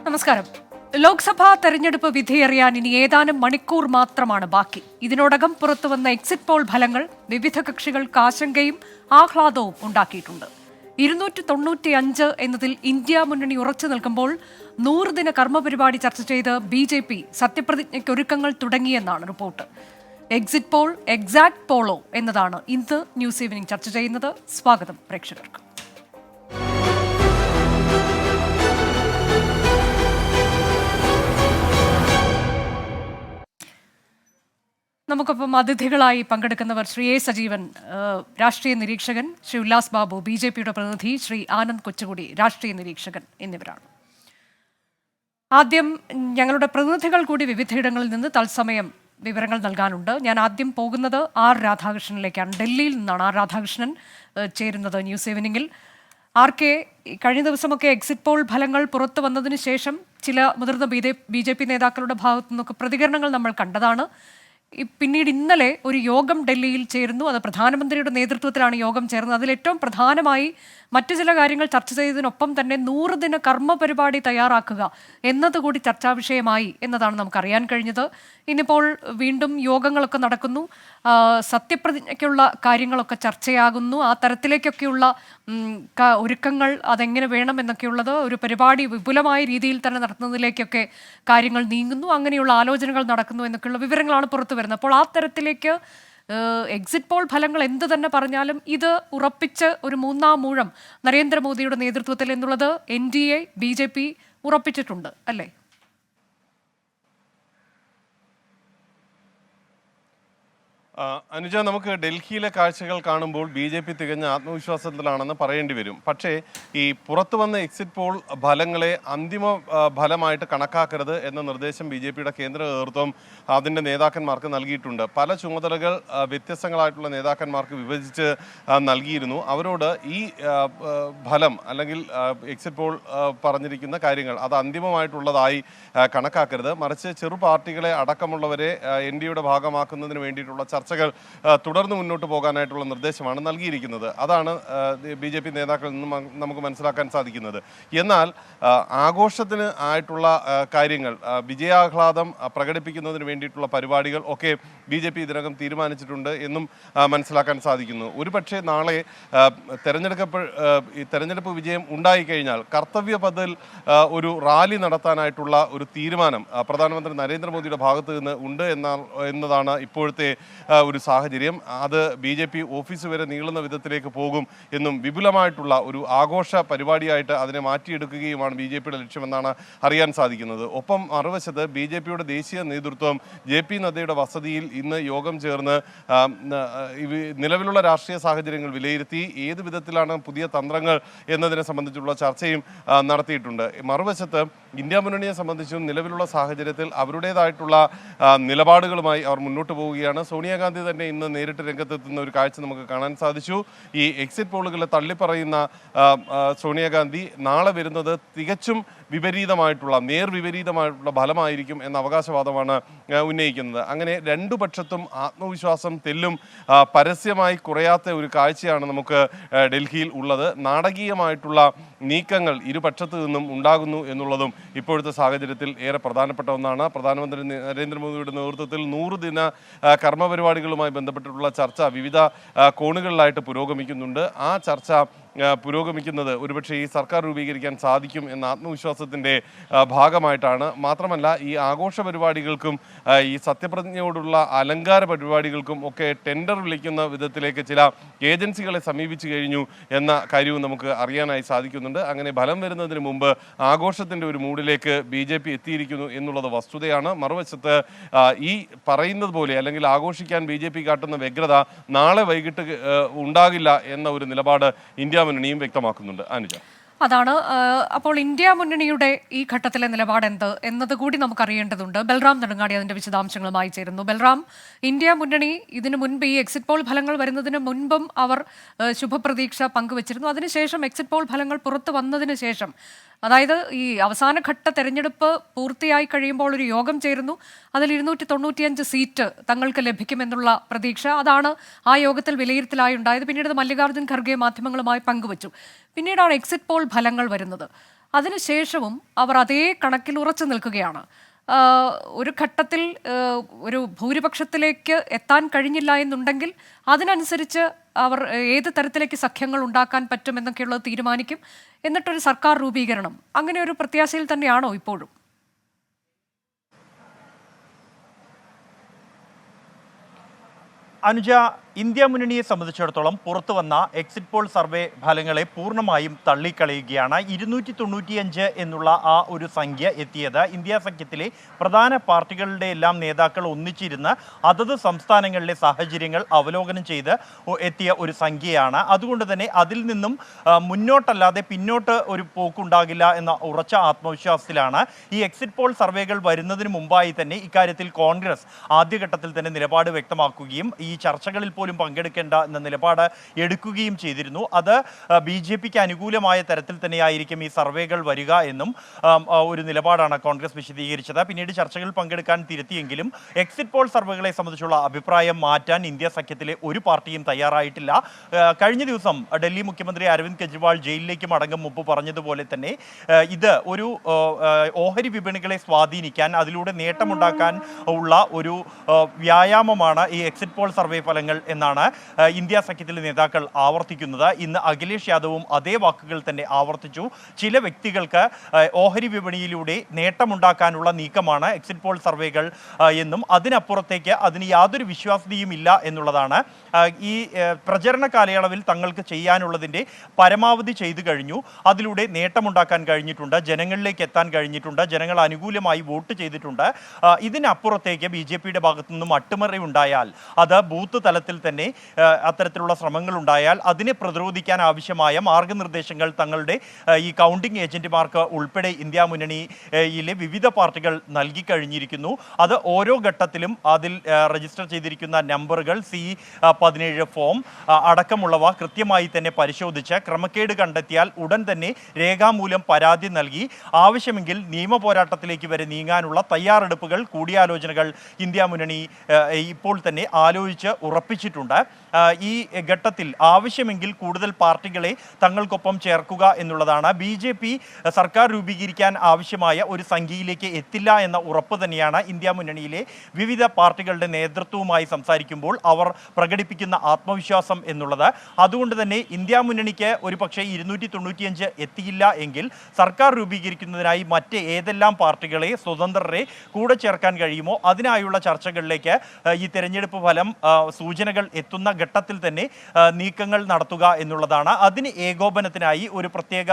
നമസ്കാരം. ലോക്സഭാ തെരഞ്ഞെടുപ്പ് വിധിയറിയാൻ ഇനി ഏതാനും മണിക്കൂർ മാത്രമാണ് ബാക്കി. ഇതിനോടകം പുറത്തുവന്ന എക്സിറ്റ് പോൾ ഫലങ്ങൾ വിവിധ കക്ഷികൾക്ക് ആശങ്കയും ആഹ്ലാദവും ഉണ്ടാക്കിയിട്ടുണ്ട്. 295 എന്നതിൽ ഇന്ത്യ മുന്നണി ഉറച്ചു നിൽക്കുമ്പോൾ 100 ദിന കർമ്മപരിപാടി ചർച്ച ചെയ്ത് BJP സത്യപ്രതിജ്ഞയ്ക്ക് ഒരുക്കങ്ങൾ തുടങ്ങിയെന്നാണ് റിപ്പോർട്ട്. എക്സിറ്റ് പോൾ എക്സാക്ട് പോളോ എന്നതാണ് ഇന്ന് ന്യൂസ് ഈവനിംഗ് ചർച്ച ചെയ്യുന്നത്. സ്വാഗതം പ്രേക്ഷകർക്ക്. നമുക്കൊപ്പം അതിഥികളായി പങ്കെടുക്കുന്നവർ ശ്രീ A. സജീവൻ, രാഷ്ട്രീയ നിരീക്ഷകൻ, ശ്രീ ഉല്ലാസ് ബാബു, BJPയുടെ പ്രതിനിധി, ശ്രീ ആനന്ദ് കൊച്ചുകുടി, രാഷ്ട്രീയ നിരീക്ഷകൻ എന്നിവരാണ്. ആദ്യം ഞങ്ങളുടെ പ്രതിനിധികൾ കൂടി വിവിധയിടങ്ങളിൽ നിന്ന് തത്സമയം വിവരങ്ങൾ നൽകാനുണ്ട്. ഞാൻ ആദ്യം പോകുന്നത് R. രാധാകൃഷ്ണനിലേക്കാണ്. ഡൽഹിയിൽ നിന്നാണ് R. രാധാകൃഷ്ണൻ ചേരുന്നത് ന്യൂസ് ഈവനിങ്ങിൽ. RK, കഴിഞ്ഞ ദിവസമൊക്കെ എക്സിറ്റ് പോൾ ഫലങ്ങൾ പുറത്തു വന്നതിന് ശേഷം ചില മുതിർന്ന BJP നേതാക്കളുടെ ഭാഗത്തു നിന്നൊക്കെ പ്രതികരണങ്ങൾ നമ്മൾ കണ്ടതാണ്. പിന്നീട് ഇന്നലെ ഒരു യോഗം ഡൽഹിയിൽ ചേരുന്നു. അത് പ്രധാനമന്ത്രിയുടെ നേതൃത്വത്തിലാണ് യോഗം ചേർന്നത്. അതിൽ ഏറ്റവും പ്രധാനമായി മറ്റു ചില കാര്യങ്ങൾ ചർച്ച ചെയ്തതിനൊപ്പം തന്നെ 100 ദിന കർമ്മ പരിപാടി തയ്യാറാക്കുക എന്നതുകൂടി ചർച്ചാ വിഷയമായി എന്നതാണ് നമുക്കറിയാൻ കഴിഞ്ഞത്. ഇന്നിപ്പോൾ വീണ്ടും യോഗങ്ങളൊക്കെ നടക്കുന്നു. സത്യപ്രതിജ്ഞയ്ക്കുള്ള കാര്യങ്ങളൊക്കെ ചർച്ചയാകുന്നു. ആ തരത്തിലേക്കൊക്കെയുള്ള ഒരുക്കങ്ങൾ അതെങ്ങനെ വേണം എന്നൊക്കെയുള്ളത് ഒരു പരിപാടി വിപുലമായ രീതിയിൽ തന്നെ നടത്തുന്നതിലേക്കൊക്കെ കാര്യങ്ങൾ നീങ്ങുന്നു. അങ്ങനെയുള്ള ആലോചനകൾ നടക്കുന്നു എന്നൊക്കെയുള്ള വിവരങ്ങളാണ് പുറത്തു വരുന്നത്. അപ്പോൾ ആ തരത്തിലേക്ക് എക്സിറ്റ് പോൾ ഫലങ്ങൾ എന്ത് തന്നെ പറഞ്ഞാലും ഇത് ഉറപ്പിച്ച് ഒരു മൂന്നാം മൂഴം നരേന്ദ്രമോദിയുടെ നേതൃത്വത്തിൽ എന്നുള്ളത് NDA BJP ഉറപ്പിച്ചിട്ടുണ്ട് അല്ലേ? അനുജ, നമുക്ക് ഡൽഹിയിലെ കാഴ്ചകൾ കാണുമ്പോൾ BJP തികഞ്ഞ ആത്മവിശ്വാസത്തിലാണെന്ന് പറയേണ്ടി വരും. പക്ഷേ ഈ പുറത്തു വന്ന എക്സിറ്റ് പോൾ ഫലങ്ങളെ അന്തിമ ഫലമായിട്ട് കണക്കാക്കരുത് എന്ന നിർദ്ദേശം BJPയുടെ കേന്ദ്ര നേതൃത്വം അതിൻ്റെ നേതാക്കന്മാർക്ക് നൽകിയിട്ടുണ്ട്. പല ചുമതലകൾ വ്യത്യസ്തങ്ങളായിട്ടുള്ള നേതാക്കന്മാർക്ക് വിഭജിച്ച് നൽകിയിരുന്നു. അവരോട് ഈ ഫലം അല്ലെങ്കിൽ എക്സിറ്റ് പോൾ പറഞ്ഞിരിക്കുന്ന കാര്യങ്ങൾ അത് അന്തിമമായിട്ടുള്ളതായി കണക്കാക്കരുത്, മറിച്ച് ചെറു പാർട്ടികളെ അടക്കമുള്ളവരെ NDAയുടെ ഭാഗമാക്കുന്നതിന് വേണ്ടിയിട്ടുള്ള ചർച്ചകൾ തുടർന്ന് മുന്നോട്ട് പോകാനായിട്ടുള്ള നിർദ്ദേശമാണ് നൽകിയിരിക്കുന്നത്. അതാണ് BJP നേതാക്കളിൽ നിന്നും നമുക്ക് മനസ്സിലാക്കാൻ സാധിക്കുന്നത്. എന്നാൽ ആഘോഷത്തിന് ആയിട്ടുള്ള കാര്യങ്ങൾ, വിജയാഹ്ലാദം പ്രകടിപ്പിക്കുന്നതിന് വേണ്ടിയിട്ടുള്ള പരിപാടികൾ ഒക്കെ BJP ഇതിനകം തീരുമാനിച്ചിട്ടുണ്ട് എന്നും മനസ്സിലാക്കാൻ സാധിക്കുന്നു. ഒരുപക്ഷെ നാളെ തെരഞ്ഞെടുപ്പ് വിജയം ഉണ്ടായിക്കഴിഞ്ഞാൽ കർത്തവ്യപഥിൽ ഒരു റാലി നടത്താനായിട്ടുള്ള ഒരു തീരുമാനം പ്രധാനമന്ത്രി നരേന്ദ്രമോദിയുടെ ഭാഗത്ത് നിന്ന് ഉണ്ട് എന്നതാണ് ഇപ്പോഴത്തെ ഒരു സാഹചര്യം. അത് BJP ഓഫീസ് വരെ നീളുന്ന വിധത്തിലേക്ക് പോകും എന്നും വിപുലമായിട്ടുള്ള ഒരു ആഘോഷ പരിപാടിയായിട്ട് അതിനെ മാറ്റിയെടുക്കുകയുമാണ് BJPയുടെ ലക്ഷ്യമെന്നാണ് അറിയാൻ സാധിക്കുന്നത്. ഒപ്പം മറുവശത്ത് BJPയുടെ ദേശീയ നേതൃത്വം JP നദ്ദയുടെ വസതിയിൽ ഇന്ന് യോഗം ചേർന്ന് നിലവിലുള്ള രാഷ്ട്രീയ സാഹചര്യങ്ങൾ വിലയിരുത്തി ഏത് വിധത്തിലാണ് പുതിയ തന്ത്രങ്ങൾ എന്നതിനെ സംബന്ധിച്ചുള്ള ചർച്ചയും നടത്തിയിട്ടുണ്ട്. മറുവശത്ത് ഇന്ത്യ മുന്നണിയെ സംബന്ധിച്ചും നിലവിലുള്ള സാഹചര്യത്തിൽ അവരുടേതായിട്ടുള്ള നിലപാടുകളുമായി അവർ മുന്നോട്ട് പോവുകയാണ്. സോണിയാഗാന്ധി തന്നെ ഇന്ന് നേരിട്ട് രംഗത്തെത്തുന്ന ഒരു കാഴ്ച നമുക്ക് കാണാൻ സാധിച്ചു. ഈ എക്സിറ്റ് പോളുകളെ തള്ളിപ്പറയുന്ന സോണിയാഗാന്ധി നാളെ വരുന്നത് തികച്ചും നേർവിപരീതമായിട്ടുള്ള ഫലമായിരിക്കും എന്ന അവകാശവാദമാണ് ഉന്നയിക്കുന്നത്. അങ്ങനെ രണ്ടു പക്ഷത്തും ആത്മവിശ്വാസം തെല്ലും പരസ്യമായി കുറയാത്ത ഒരു കാഴ്ചയാണ് നമുക്ക് ഡൽഹിയിൽ ഉള്ളത്. നാടകീയമായിട്ടുള്ള നീക്കങ്ങൾ ഇരുപക്ഷത്തു നിന്നും ഉണ്ടാകുന്നു എന്നുള്ളതും ഇപ്പോഴത്തെ സാഹചര്യത്തിൽ ഏറെ പ്രധാനപ്പെട്ട ഒന്നാണ്. പ്രധാനമന്ത്രി നരേന്ദ്രമോദിയുടെ നേതൃത്വത്തിൽ 100 ദിന കർമ്മപരിപാടികളുമായി ബന്ധപ്പെട്ടിട്ടുള്ള ചർച്ച വിവിധ കോണുകളിലായിട്ട് പുരോഗമിക്കുന്നുണ്ട്. ആ ചർച്ച പുരോഗമിക്കുന്നത് ഒരുപക്ഷെ ഈ സർക്കാർ രൂപീകരിക്കാൻ സാധിക്കും എന്ന ആത്മവിശ്വാസത്തിൻ്റെ ഭാഗമായിട്ടാണ്. മാത്രമല്ല ഈ ആഘോഷ പരിപാടികൾക്കും ഈ സത്യപ്രതിജ്ഞയോടുള്ള അലങ്കാര പരിപാടികൾക്കും ഒക്കെ ടെൻഡർ വിളിക്കുന്ന വിധത്തിലേക്ക് ചില ഏജൻസികളെ സമീപിച്ചു കഴിഞ്ഞു എന്ന കാര്യവും നമുക്ക് അറിയാനായി സാധിക്കുന്നുണ്ട്. അങ്ങനെ ഫലം വരുന്നതിന് മുമ്പ് ആഘോഷത്തിൻ്റെ ഒരു മൂഡിലേക്ക് BJP എത്തിയിരിക്കുന്നു എന്നുള്ളത് വസ്തുതയാണ്. മറുവശത്ത് ഈ പറയുന്നത് പോലെ അല്ലെങ്കിൽ ആഘോഷിക്കാൻ BJP കാട്ടുന്ന വ്യഗ്രത നാളെ വൈകിട്ട് ഉണ്ടാകില്ല എന്ന ഒരു നിലപാട് ഇന്ത്യ മുന്നണിയും വ്യക്തമാക്കുന്നുണ്ട്. അനുജ, അതാണ്. അപ്പോൾ ഇന്ത്യ മുന്നണിയുടെ ഈ ഘട്ടത്തിലെ നിലപാട് എന്ത് എന്നതുകൂടി നമുക്കറിയേണ്ടതുണ്ട്. ബൽറാം നെടുങ്ങാടി അതിന്റെ വിശദാംശങ്ങളുമായി ചേരുന്നു. ബൽറാം, ഇന്ത്യ മുന്നണി ഇതിനു മുൻപ് ഈ എക്സിറ്റ് പോൾ ഫലങ്ങൾ വരുന്നതിന് മുൻപും അവർ ശുഭപ്രതീക്ഷ പങ്കുവച്ചിരുന്നു. അതിനുശേഷം എക്സിറ്റ് പോൾ ഫലങ്ങൾ പുറത്തു വന്നതിന് ശേഷം, അതായത് ഈ അവസാനഘട്ട തെരഞ്ഞെടുപ്പ് പൂർത്തിയായി കഴിയുമ്പോൾ ഒരു യോഗം ചേരുന്നു. അതിൽ 295 സീറ്റ് തങ്ങൾക്ക് ലഭിക്കുമെന്നുള്ള പ്രതീക്ഷ, അതാണ് ആ യോഗത്തിൽ വിലയിരുത്തലായി ഉണ്ടായത്. പിന്നീട് മല്ലികാർജ്ജുൻ ഖർഗെ മാധ്യമങ്ങളുമായി പങ്കുവച്ചു. പിന്നീടാണ് എക്സിറ്റ് പോൾ ഫലങ്ങൾ വരുന്നത്. അതിനുശേഷവും അവർ അതേ കണക്കിൽ ഉറച്ചു നിൽക്കുകയാണ്. ഒരു ഘട്ടത്തിൽ ഒരു ഭൂരിപക്ഷത്തിലേക്ക് എത്താൻ കഴിഞ്ഞില്ല എന്നുണ്ടെങ്കിൽ അതിനനുസരിച്ച് അവർ ഏത് തരത്തിലേക്ക് സഖ്യങ്ങൾ ഉണ്ടാക്കാൻ പറ്റുമെന്നൊക്കെയുള്ളത് തീരുമാനിക്കും. എന്നിട്ടൊരു സർക്കാർ രൂപീകരണം, അങ്ങനെ ഒരു പ്രത്യാശയിൽ തന്നെയാണോ ഇപ്പോഴും? അനുജ, ഇന്ത്യ മുന്നണിയെ സംബന്ധിച്ചിടത്തോളം പുറത്തു വന്ന എക്സിറ്റ് പോൾ സർവേ ഫലങ്ങളെ പൂർണ്ണമായും തള്ളിക്കളയുകയാണ്. 295 എന്നുള്ള ആ ഒരു സംഖ്യ എത്തിയത് ഇന്ത്യ സഖ്യത്തിലെ പ്രധാന പാർട്ടികളുടെ എല്ലാം നേതാക്കൾ ഒന്നിച്ചിരുന്ന് അതത് സംസ്ഥാനങ്ങളിലെ സാഹചര്യങ്ങൾ അവലോകനം ചെയ്ത് എത്തിയ ഒരു സംഖ്യയാണ്. അതുകൊണ്ട് തന്നെ അതിൽ നിന്നും മുന്നോട്ടല്ലാതെ പിന്നോട്ട് ഒരു പോക്കുണ്ടാകില്ല എന്ന ഉറച്ച ആത്മവിശ്വാസത്തിലാണ്. ഈ എക്സിറ്റ് പോൾ സർവേകൾ വരുന്നതിന് മുമ്പായി തന്നെ ഇക്കാര്യത്തിൽ കോൺഗ്രസ് ആദ്യഘട്ടത്തിൽ തന്നെ നിലപാട് വ്യക്തമാക്കുകയും ഈ ചർച്ചകളിൽ പോലും പങ്കെടുക്കേണ്ട എന്ന നിലപാട് എടുക്കുകയും ചെയ്തിരുന്നു. അത് BJPക്ക് അനുകൂലമായ തരത്തിൽ തന്നെയായിരിക്കും ഈ സർവേകൾ വരിക എന്നും ഒരു നിലപാടാണ് കോൺഗ്രസ് വിശദീകരിച്ചത്. പിന്നീട് ചർച്ചകളിൽ പങ്കെടുക്കാൻ തിരുത്തിയെങ്കിലും എക്സിറ്റ് പോൾ സർവേകളെ സംബന്ധിച്ചുള്ള അഭിപ്രായം മാറ്റാൻ ഇന്ത്യ സഖ്യത്തിലെ ഒരു പാർട്ടിയും തയ്യാറായിട്ടില്ല. കഴിഞ്ഞ ദിവസം ഡൽഹി മുഖ്യമന്ത്രി അരവിന്ദ് കെജ്രിവാൾ ജയിലിലേക്ക് മടങ്ങും മുമ്പ് പറഞ്ഞതുപോലെ തന്നെ ഇത് ഒരു ഓഹരി വിപണികളെ സ്വാധീനിക്കാൻ, അതിലൂടെ നേട്ടമുണ്ടാക്കാൻ ഉള്ള ഒരു വ്യായാമമാണ് ഈ എക്സിറ്റ് പോൾ സർവേ ഫലങ്ങൾ എന്നാണ് ഇന്ത്യ സഖ്യത്തിലെ നേതാക്കൾ ആവർത്തിക്കുന്നത്. ഇന്ന് അഖിലേഷ് യാദവും അതേ വാക്കുകൾ തന്നെ ആവർത്തിച്ചു. ചില വ്യക്തികൾക്ക് ഓഹരി വിപണിയിലൂടെ നേട്ടമുണ്ടാക്കാനുള്ള നീക്കമാണ് എക്സിറ്റ് പോൾ സർവേകൾ എന്നും അതിനപ്പുറത്തേക്ക് അതിന് യാതൊരു വിശ്വാസ്യതയും ഇല്ല എന്നുള്ളതാണ്. ഈ പ്രചരണ കാലയളവിൽ തങ്ങൾക്ക് ചെയ്യാനുള്ളതിൻ്റെ പരമാവധി ചെയ്തു കഴിഞ്ഞു. അതിലൂടെ നേട്ടമുണ്ടാക്കാൻ കഴിഞ്ഞിട്ടുണ്ട്, ജനങ്ങളിലേക്ക് എത്താൻ കഴിഞ്ഞിട്ടുണ്ട്, ജനങ്ങൾ അനുകൂലമായി വോട്ട് ചെയ്തിട്ടുണ്ട്. ഇതിനപ്പുറത്തേക്ക് BJPയുടെ ഭാഗത്തു നിന്നും അട്ടിമറി ഉണ്ടായാൽ, അത് ബൂത്ത് തലത്തിൽ തന്നെ അത്തരത്തിലുള്ള ശ്രമങ്ങൾ ഉണ്ടായാൽ അതിനെ പ്രതിരോധിക്കാൻ ആവശ്യമായ മാർഗനിർദ്ദേശങ്ങൾ തങ്ങളുടെ ഈ കൗണ്ടിംഗ് ഏജന്റുമാർക്ക് ഉൾപ്പെടെ ഇന്ത്യ മുന്നണിയിലെ വിവിധ പാർട്ടികൾ നൽകി കഴിഞ്ഞിരിക്കുന്നു. അത് ഓരോ ഘട്ടത്തിലും അതിൽ രജിസ്റ്റർ ചെയ്തിരിക്കുന്ന നമ്പറുകൾ, C-17 ഫോം അടക്കമുള്ളവ കൃത്യമായി തന്നെ പരിശോധിച്ച് ക്രമക്കേട് കണ്ടെത്തിയാൽ ഉടൻ തന്നെ രേഖാമൂലം പരാതി നൽകി ആവശ്യമെങ്കിൽ നിയമ പോരാട്ടത്തിലേക്ക് വരെ നീങ്ങാനുള്ള തയ്യാറെടുപ്പുകൾ, കൂടിയാലോചനകൾ ഇന്ത്യ മുന്നണി ഇപ്പോൾ തന്നെ ആലോചിച്ച് ഉറപ്പിച്ചിട്ടുണ്ട്. ഈ ഘട്ടത്തിൽ ആവശ്യമെങ്കിൽ കൂടുതൽ പാർട്ടികളെ തങ്ങൾക്കൊപ്പം ചേർക്കുക എന്നുള്ളതാണ്. BJP സർക്കാർ രൂപീകരിക്കാൻ ആവശ്യമായ ഒരു സംഖ്യയിലേക്ക് എത്തില്ല എന്ന ഉറപ്പ് തന്നെയാണ് ഇന്ത്യ മുന്നണിയിലെ വിവിധ പാർട്ടികളുടെ നേതൃത്വവുമായി സംസാരിക്കുമ്പോൾ അവർ പ്രകടിപ്പിക്കുന്ന ആത്മവിശ്വാസം എന്നുള്ളത്. അതുകൊണ്ട് തന്നെ ഇന്ത്യ മുന്നണിക്ക് ഒരു പക്ഷേ 295 എത്തിയില്ല എങ്കിൽ സർക്കാർ രൂപീകരിക്കുന്നതിനായി മറ്റ് ഏതെല്ലാം പാർട്ടികളെ, സ്വതന്ത്രരെ കൂടെ ചേർക്കാൻ കഴിയുമോ അതിനായുള്ള ചർച്ചകളിലേക്ക് ഈ തെരഞ്ഞെടുപ്പ് ഫലം സൂചനകൾ എത്തുന്ന ഘട്ടത്തിൽ തന്നെ നീക്കങ്ങൾ നടത്തുക എന്നുള്ളതാണ്. അതിന് ഏകോപനത്തിനായി ഒരു പ്രത്യേക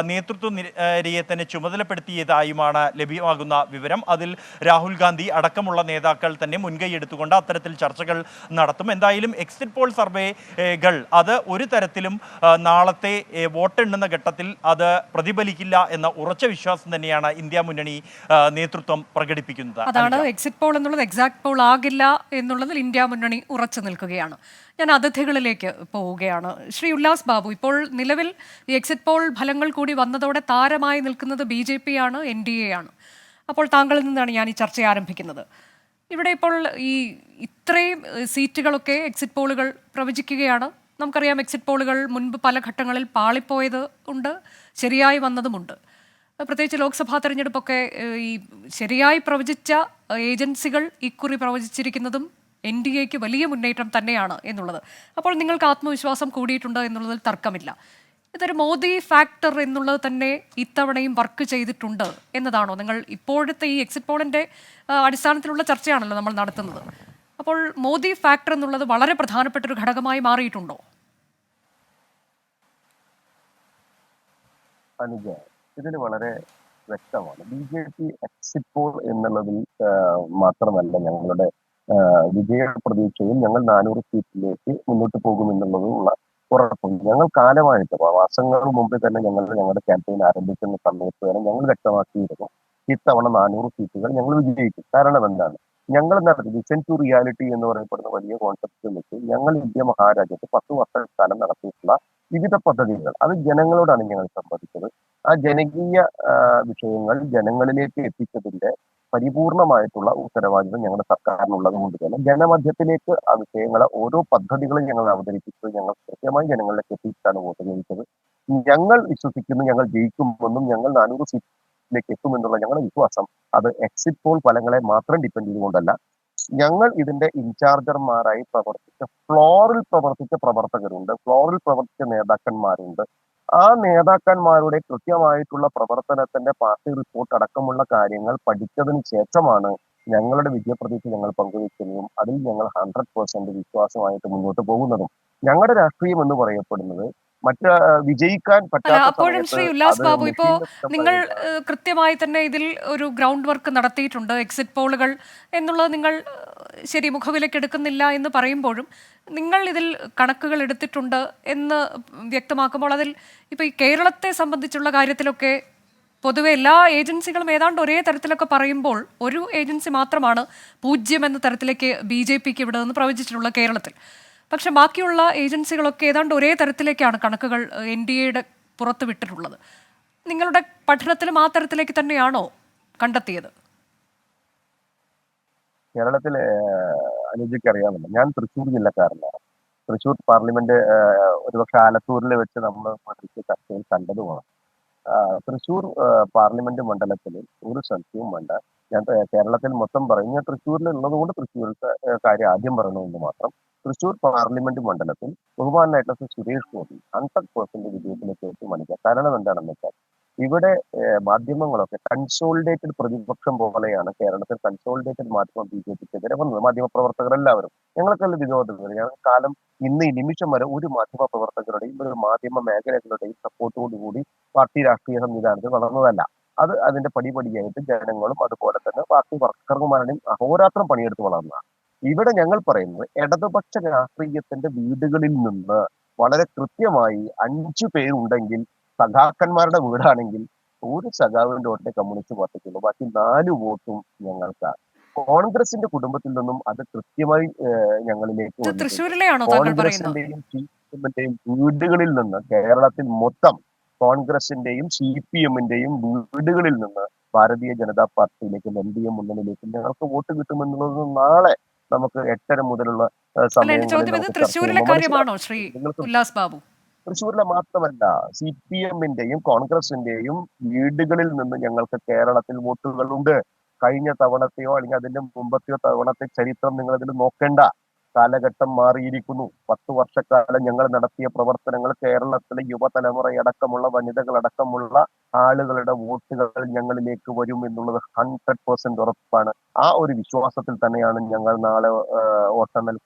നേതൃത്വ നിരയെ തന്നെ ചുമതലപ്പെടുത്തിയതായുമാണ് ലഭ്യമാകുന്ന വിവരം. അതിൽ രാഹുൽ ഗാന്ധി അടക്കമുള്ള നേതാക്കൾ തന്നെ മുൻകൈ എടുത്തുകൊണ്ട് അത്തരത്തിൽ ചർച്ചകൾ നടത്തും. എന്തായാലും എക്സിറ്റ് പോൾ സർവേകൾ അത് ഒരു തരത്തിലും നാളത്തെ വോട്ടെണ്ണുന്ന ഘട്ടത്തിൽ അത് പ്രതിഫലിക്കില്ല എന്ന ഉറച്ച വിശ്വാസം തന്നെയാണ് ഇന്ത്യ മുന്നണി നേതൃത്വം പ്രകടിപ്പിക്കുന്നത്. അതാണ് എക്സിറ്റ് പോൾ എന്നുള്ളത് എക്സാക്ട് പോൾ ആകില്ല എന്നുള്ളതിൽ ഇന്ത്യ മുന്നണി ഉറച്ചു നിൽക്കുകയാണ്. ഞാൻ അതിഥികളിലേക്ക് പോവുകയാണ്. ശ്രീ ഉല്ലാസ് ബാബു, ഇപ്പോൾ നിലവിൽ ഈ എക്സിറ്റ് പോൾ ഫലങ്ങൾ കൂടി വന്നതോടെ താരമായി നിൽക്കുന്നത് BJP ആണ്, NDA ആണ്. അപ്പോൾ താങ്കളിൽ നിന്നാണ് ഞാൻ ഈ ചർച്ച ആരംഭിക്കുന്നത്. ഇവിടെ ഇപ്പോൾ ഈ ഇത്രയും സീറ്റുകളൊക്കെ എക്സിറ്റ് പോളുകൾ പ്രവചിക്കുകയാണ്. നമുക്കറിയാം, എക്സിറ്റ് പോളുകൾ മുൻപ് പല ഘട്ടങ്ങളിൽ പാളിപ്പോയത് ഉണ്ട്, ശരിയായി വന്നതുമുണ്ട്. പ്രത്യേകിച്ച് ലോക്സഭാ തെരഞ്ഞെടുപ്പൊക്കെ ഈ ശരിയായി പ്രവചിച്ച ഏജൻസികൾ ഇക്കുറി പ്രവചിച്ചിരിക്കുന്നതും NDAക്ക് വലിയ മുന്നേറ്റം തന്നെയാണ് എന്നുള്ളത്. അപ്പോൾ നിങ്ങൾക്ക് ആത്മവിശ്വാസം കൂടിയിട്ടുണ്ട് എന്നുള്ളതിൽ തർക്കമില്ല. ഇതൊരു മോദി ഫാക്ടർ എന്നുള്ളത് തന്നെ ഇത്തവണയും വർക്ക് ചെയ്തിട്ടുണ്ട് എന്നതാണോ? നിങ്ങൾ ഇപ്പോഴത്തെ ഈ എക്സിറ്റ് പോളിൻ്റെ അടിസ്ഥാനത്തിലുള്ള ചർച്ചയാണല്ലോ നമ്മൾ നടത്തുന്നത്. അപ്പോൾ മോദി ഫാക്ടർ എന്നുള്ളത് വളരെ പ്രധാനപ്പെട്ട ഒരു ഘടകമായി മാറിയിട്ടുണ്ടോ? അനുജ, ഇതിന് വളരെ വ്യക്തമാണ്. BJP എക്സിറ്റ് പോൾ എന്നുള്ളതിൽ മാത്രമല്ല ഞങ്ങളുടെ വിജയ പ്രതീക്ഷയും ഞങ്ങൾ 400 സീറ്റിലേക്ക് മുന്നോട്ട് പോകുമെന്നുള്ളതുള്ള ഉറപ്പും ഞങ്ങൾ കാലമായിട്ട് മാസങ്ങൾ മുമ്പ് തന്നെ ഞങ്ങളുടെ ക്യാമ്പയിൻ ആരംഭിക്കുന്ന സമയത്ത് തന്നെ ഞങ്ങൾ വ്യക്തമാക്കിയിരുന്നു, ഇത്തവണ 400 സീറ്റുകൾ ഞങ്ങൾ വിജയിക്കും. കാരണം എന്താണ്? ഞങ്ങൾ നടത്തി വിഷൻ ടു റിയാലിറ്റി എന്ന് പറയപ്പെടുന്ന വലിയ കോൺസെപ്റ്റ് വെച്ച് ഞങ്ങൾ ഇന്ത്യ മഹാരാജ്യത്ത് 10 വർഷക്കാലം നടത്തിയിട്ടുള്ള വിവിധ പദ്ധതികൾ അത് ജനങ്ങളോടാണ് ഞങ്ങൾ സംവദിച്ചത്. ആ ജനകീയ വിഷയങ്ങൾ ജനങ്ങളിലേക്ക് എത്തിച്ചതിന്റെ പരിപൂർണമായിട്ടുള്ള ഉത്തരവാദിത്വം ഞങ്ങളുടെ സർക്കാരിനുള്ളത് കൊണ്ട് തന്നെ ജനമധ്യത്തിലേക്ക് ആ വിഷയങ്ങളെ ഓരോ പദ്ധതികളും ഞങ്ങൾ അവതരിപ്പിച്ചത് ഞങ്ങൾ കൃത്യമായി ജനങ്ങളിലേക്ക് എത്തിച്ചാണ് വോട്ട് ചോദിച്ചത്. ഞങ്ങൾ വിശ്വസിക്കുന്നു ഞങ്ങൾ ജയിക്കുമെന്നും ഞങ്ങൾ 400 സീറ്റിലേക്ക് എത്തുമെന്നുള്ള ഞങ്ങളുടെ വിശ്വാസം അത് എക്സിറ്റ് പോൾ ഫലങ്ങളെ മാത്രം ഡിപ്പെൻഡ് ചെയ്തുകൊണ്ടല്ല, ഞങ്ങൾ ഇതിന്റെ ഇൻചാർജർമാരായി ഫ്ലോറിൽ പ്രവർത്തിച്ച പ്രവർത്തകരുണ്ട്, ഫ്ലോറിൽ പ്രവർത്തിച്ച നേതാക്കന്മാരുണ്ട്. ആ നേതാക്കന്മാരുടെ കൃത്യമായിട്ടുള്ള പ്രവർത്തനത്തിന്റെ പാർട്ടി റിപ്പോർട്ട് അടക്കമുള്ള കാര്യങ്ങൾ പഠിച്ചതിന് ശേഷമാണ് ഞങ്ങളുടെ വിജയപ്രതീക്ഷ ഞങ്ങൾ പങ്കുവെക്കുന്നതും അതിൽ ഞങ്ങൾ 100% വിശ്വാസമായിട്ട് മുന്നോട്ട് പോകുന്നതും. ഞങ്ങളുടെ രാഷ്ട്രീയം എന്ന് പറയപ്പെടുന്നത് വിജയിക്കാൻ അല്ല, പറ്റാത്ത അപ്പോഴും ശ്രീ സമയത്ത് ഉല്ലാസ് അത് ബാബു, ഇപ്പോൾ മെഷീന്റെ നിങ്ങൾ കൃത്യമായി തന്നെ ഇതിൽ ഒരു ഗ്രൗണ്ട് വർക്ക് നടത്തിയിട്ടുണ്ട്, എക്സിറ്റ് പോളുകൾ എന്നുള്ളത് നിങ്ങൾ ശരി മുഖവിലേക്ക് എടുക്കുന്നില്ല എന്ന് പറയുമ്പോഴും നിങ്ങൾ ഇതിൽ കണക്കുകൾ എടുത്തിട്ടുണ്ട് എന്ന് വ്യക്തമാക്കുമ്പോൾ അതിൽ ഇപ്പോൾ ഈ കേരളത്തെ സംബന്ധിച്ചുള്ള കാര്യത്തിലൊക്കെ പൊതുവെ എല്ലാ ഏജൻസികളും ഏതാണ്ട് ഒരേ തരത്തിലൊക്കെ പറയുമ്പോൾ ഒരു ഏജൻസി മാത്രമാണ് 0 എന്ന തരത്തിലേക്ക് BJPക്ക് ഇവിടെ നിന്ന് പ്രവചിച്ചിട്ടുള്ള കേരളത്തിൽ. പക്ഷെ ബാക്കിയുള്ള ഏജൻസികളൊക്കെ ഏതാണ്ട് ഒരേ തരത്തിലേക്കാണ് കണക്കുകൾ NDAയുടെ പുറത്ത് വിട്ടിട്ടുള്ളത്. നിങ്ങളുടെ പഠനത്തിലും ആ തരത്തിലേക്ക് തന്നെയാണോ കണ്ടെത്തിയത്? കേരളത്തിലെ അനുജയ്ക്ക് അറിയാമല്ലോ, ഞാൻ തൃശ്ശൂർ ജില്ലക്കാരനാണ്. തൃശ്ശൂർ പാർലമെന്റ് ഒരുപക്ഷെ ആലത്തൂരിൽ വെച്ച് നമ്മൾ ചർച്ചയിൽ കണ്ടതുമാണ്. തൃശ്ശൂർ പാർലമെന്റ് മണ്ഡലത്തിൽ ഒരു സംശയവും വേണ്ട. ഞാൻ കേരളത്തിൽ മൊത്തം പറയും, ഞാൻ തൃശ്ശൂരിൽ ഉള്ളത് കൊണ്ട് തൃശ്ശൂരിലത്തെ കാര്യം ആദ്യം പറയണമെന്ന് മാത്രം. തൃശ്ശൂർ പാർലമെന്റ് മണ്ഡലത്തിൽ ബഹുമാനായിട്ടുള്ള സുരേഷ് ഗോപി 100% വിജയത്തിലേക്ക് എത്തി മണിക്കുക. കാരണം എന്താണെന്ന് വെച്ചാൽ ഇവിടെ മാധ്യമങ്ങളൊക്കെ കൺസോളിഡേറ്റഡ് പ്രതിപക്ഷം പോലെയാണ് കേരളത്തിൽ കൺസോളിഡേറ്റഡ് മാധ്യമം BJPക്കെതിരെ വന്നത്. മാധ്യമപ്രവർത്തകരെല്ലാവരും ഞങ്ങൾക്കെല്ലാം വിരോധമില്ല. ഞങ്ങൾ കാലം ഇന്ന് ഈ നിമിഷം വരെ ഒരു മാധ്യമ പ്രവർത്തകരുടെയും ഒരു മാധ്യമ മേഖലകളുടെയും സപ്പോർട്ടോടുകൂടി പാർട്ടി രാഷ്ട്രീയ സംവിധാനത്തിൽ വളർന്നതല്ല. അത് അതിന്റെ പടിപടിയായിട്ട് ജനങ്ങളും അതുപോലെ തന്നെ പാർട്ടി വർക്കർമാരുടെയും അഹോരാത്രം പണിയെടുത്ത് വളർന്നതാണ്. ഇവിടെ ഞങ്ങൾ പറയുന്നത് ഇടതുപക്ഷ രാഷ്ട്രീയത്തിന്റെ വീടുകളിൽ നിന്ന് വളരെ കൃത്യമായി 5 പേരുണ്ടെങ്കിൽ സഖാക്കന്മാരുടെ വീടാണെങ്കിൽ ഒരു സഖാവിന്റെ വോട്ടേ കമ്മ്യൂണിസ്റ്റ് പാർട്ടിക്കുള്ളൂ, ബാക്കി 4 വോട്ടും ഞങ്ങൾക്കാണ്. കോൺഗ്രസിന്റെ കുടുംബത്തിൽ നിന്നും അത് കൃത്യമായി ഞങ്ങളിലേക്ക് വന്നിട്ടുണ്ട്. തൃശ്ശൂരിലെയാണോ താങ്കൾ പറയുന്നത്? കോൺഗ്രസിന്റെയും CPM-ന്റെയും വീടുകളിൽ നിന്ന് കേരളത്തിൽ മൊത്തം കോൺഗ്രസിന്റെയും CPM-ന്റെയും വീടുകളിൽ നിന്ന് ഭാരതീയ ജനതാ പാർട്ടിയിലേക്കും NDA മുന്നണിയിലേക്കും ഞങ്ങൾക്ക് വോട്ട് കിട്ടുമെന്നുള്ളത് നാളെ നമുക്ക് 8:30 മുതലുള്ള അല്ല, എന്റെ ചോദ്യം ഇത് തൃശ്ശൂരിലെ കാര്യമാണോ ശ്രീ ഉല്ലാസ് ബാബു? തൃശ്ശൂരിലെ മാത്രമല്ല, CPM-ന്റെയും കോൺഗ്രസിന്റെയും വീടുകളിൽ നിന്ന് ഞങ്ങൾക്ക് കേരളത്തിൽ വോട്ടുകളുണ്ട്. കഴിഞ്ഞ തവണത്തെയോ അല്ലെങ്കിൽ അതിന്റെ മുമ്പത്തെയോ തവണത്തെ ചരിത്രം നിങ്ങൾ അതിൽ നോക്കേണ്ട. കാലഘട്ടം മാറിയിരിക്കുന്നു. 10 വർഷക്കാലം ഞങ്ങൾ നടത്തിയ പ്രവർത്തനങ്ങൾ കേരളത്തിലെ യുവതലമുറയടക്കമുള്ള വനിതകളടക്കമുള്ള ആളുകളുടെ വോട്ടുകൾ ഞങ്ങളിലേക്ക് വരും എന്നുള്ളത് 100% ഉറപ്പാണ്. ആ ഒരു വിശ്വാസത്തിൽ തന്നെയാണ് ഞങ്ങൾ നാളെ വോട്ടെണ്ണൽ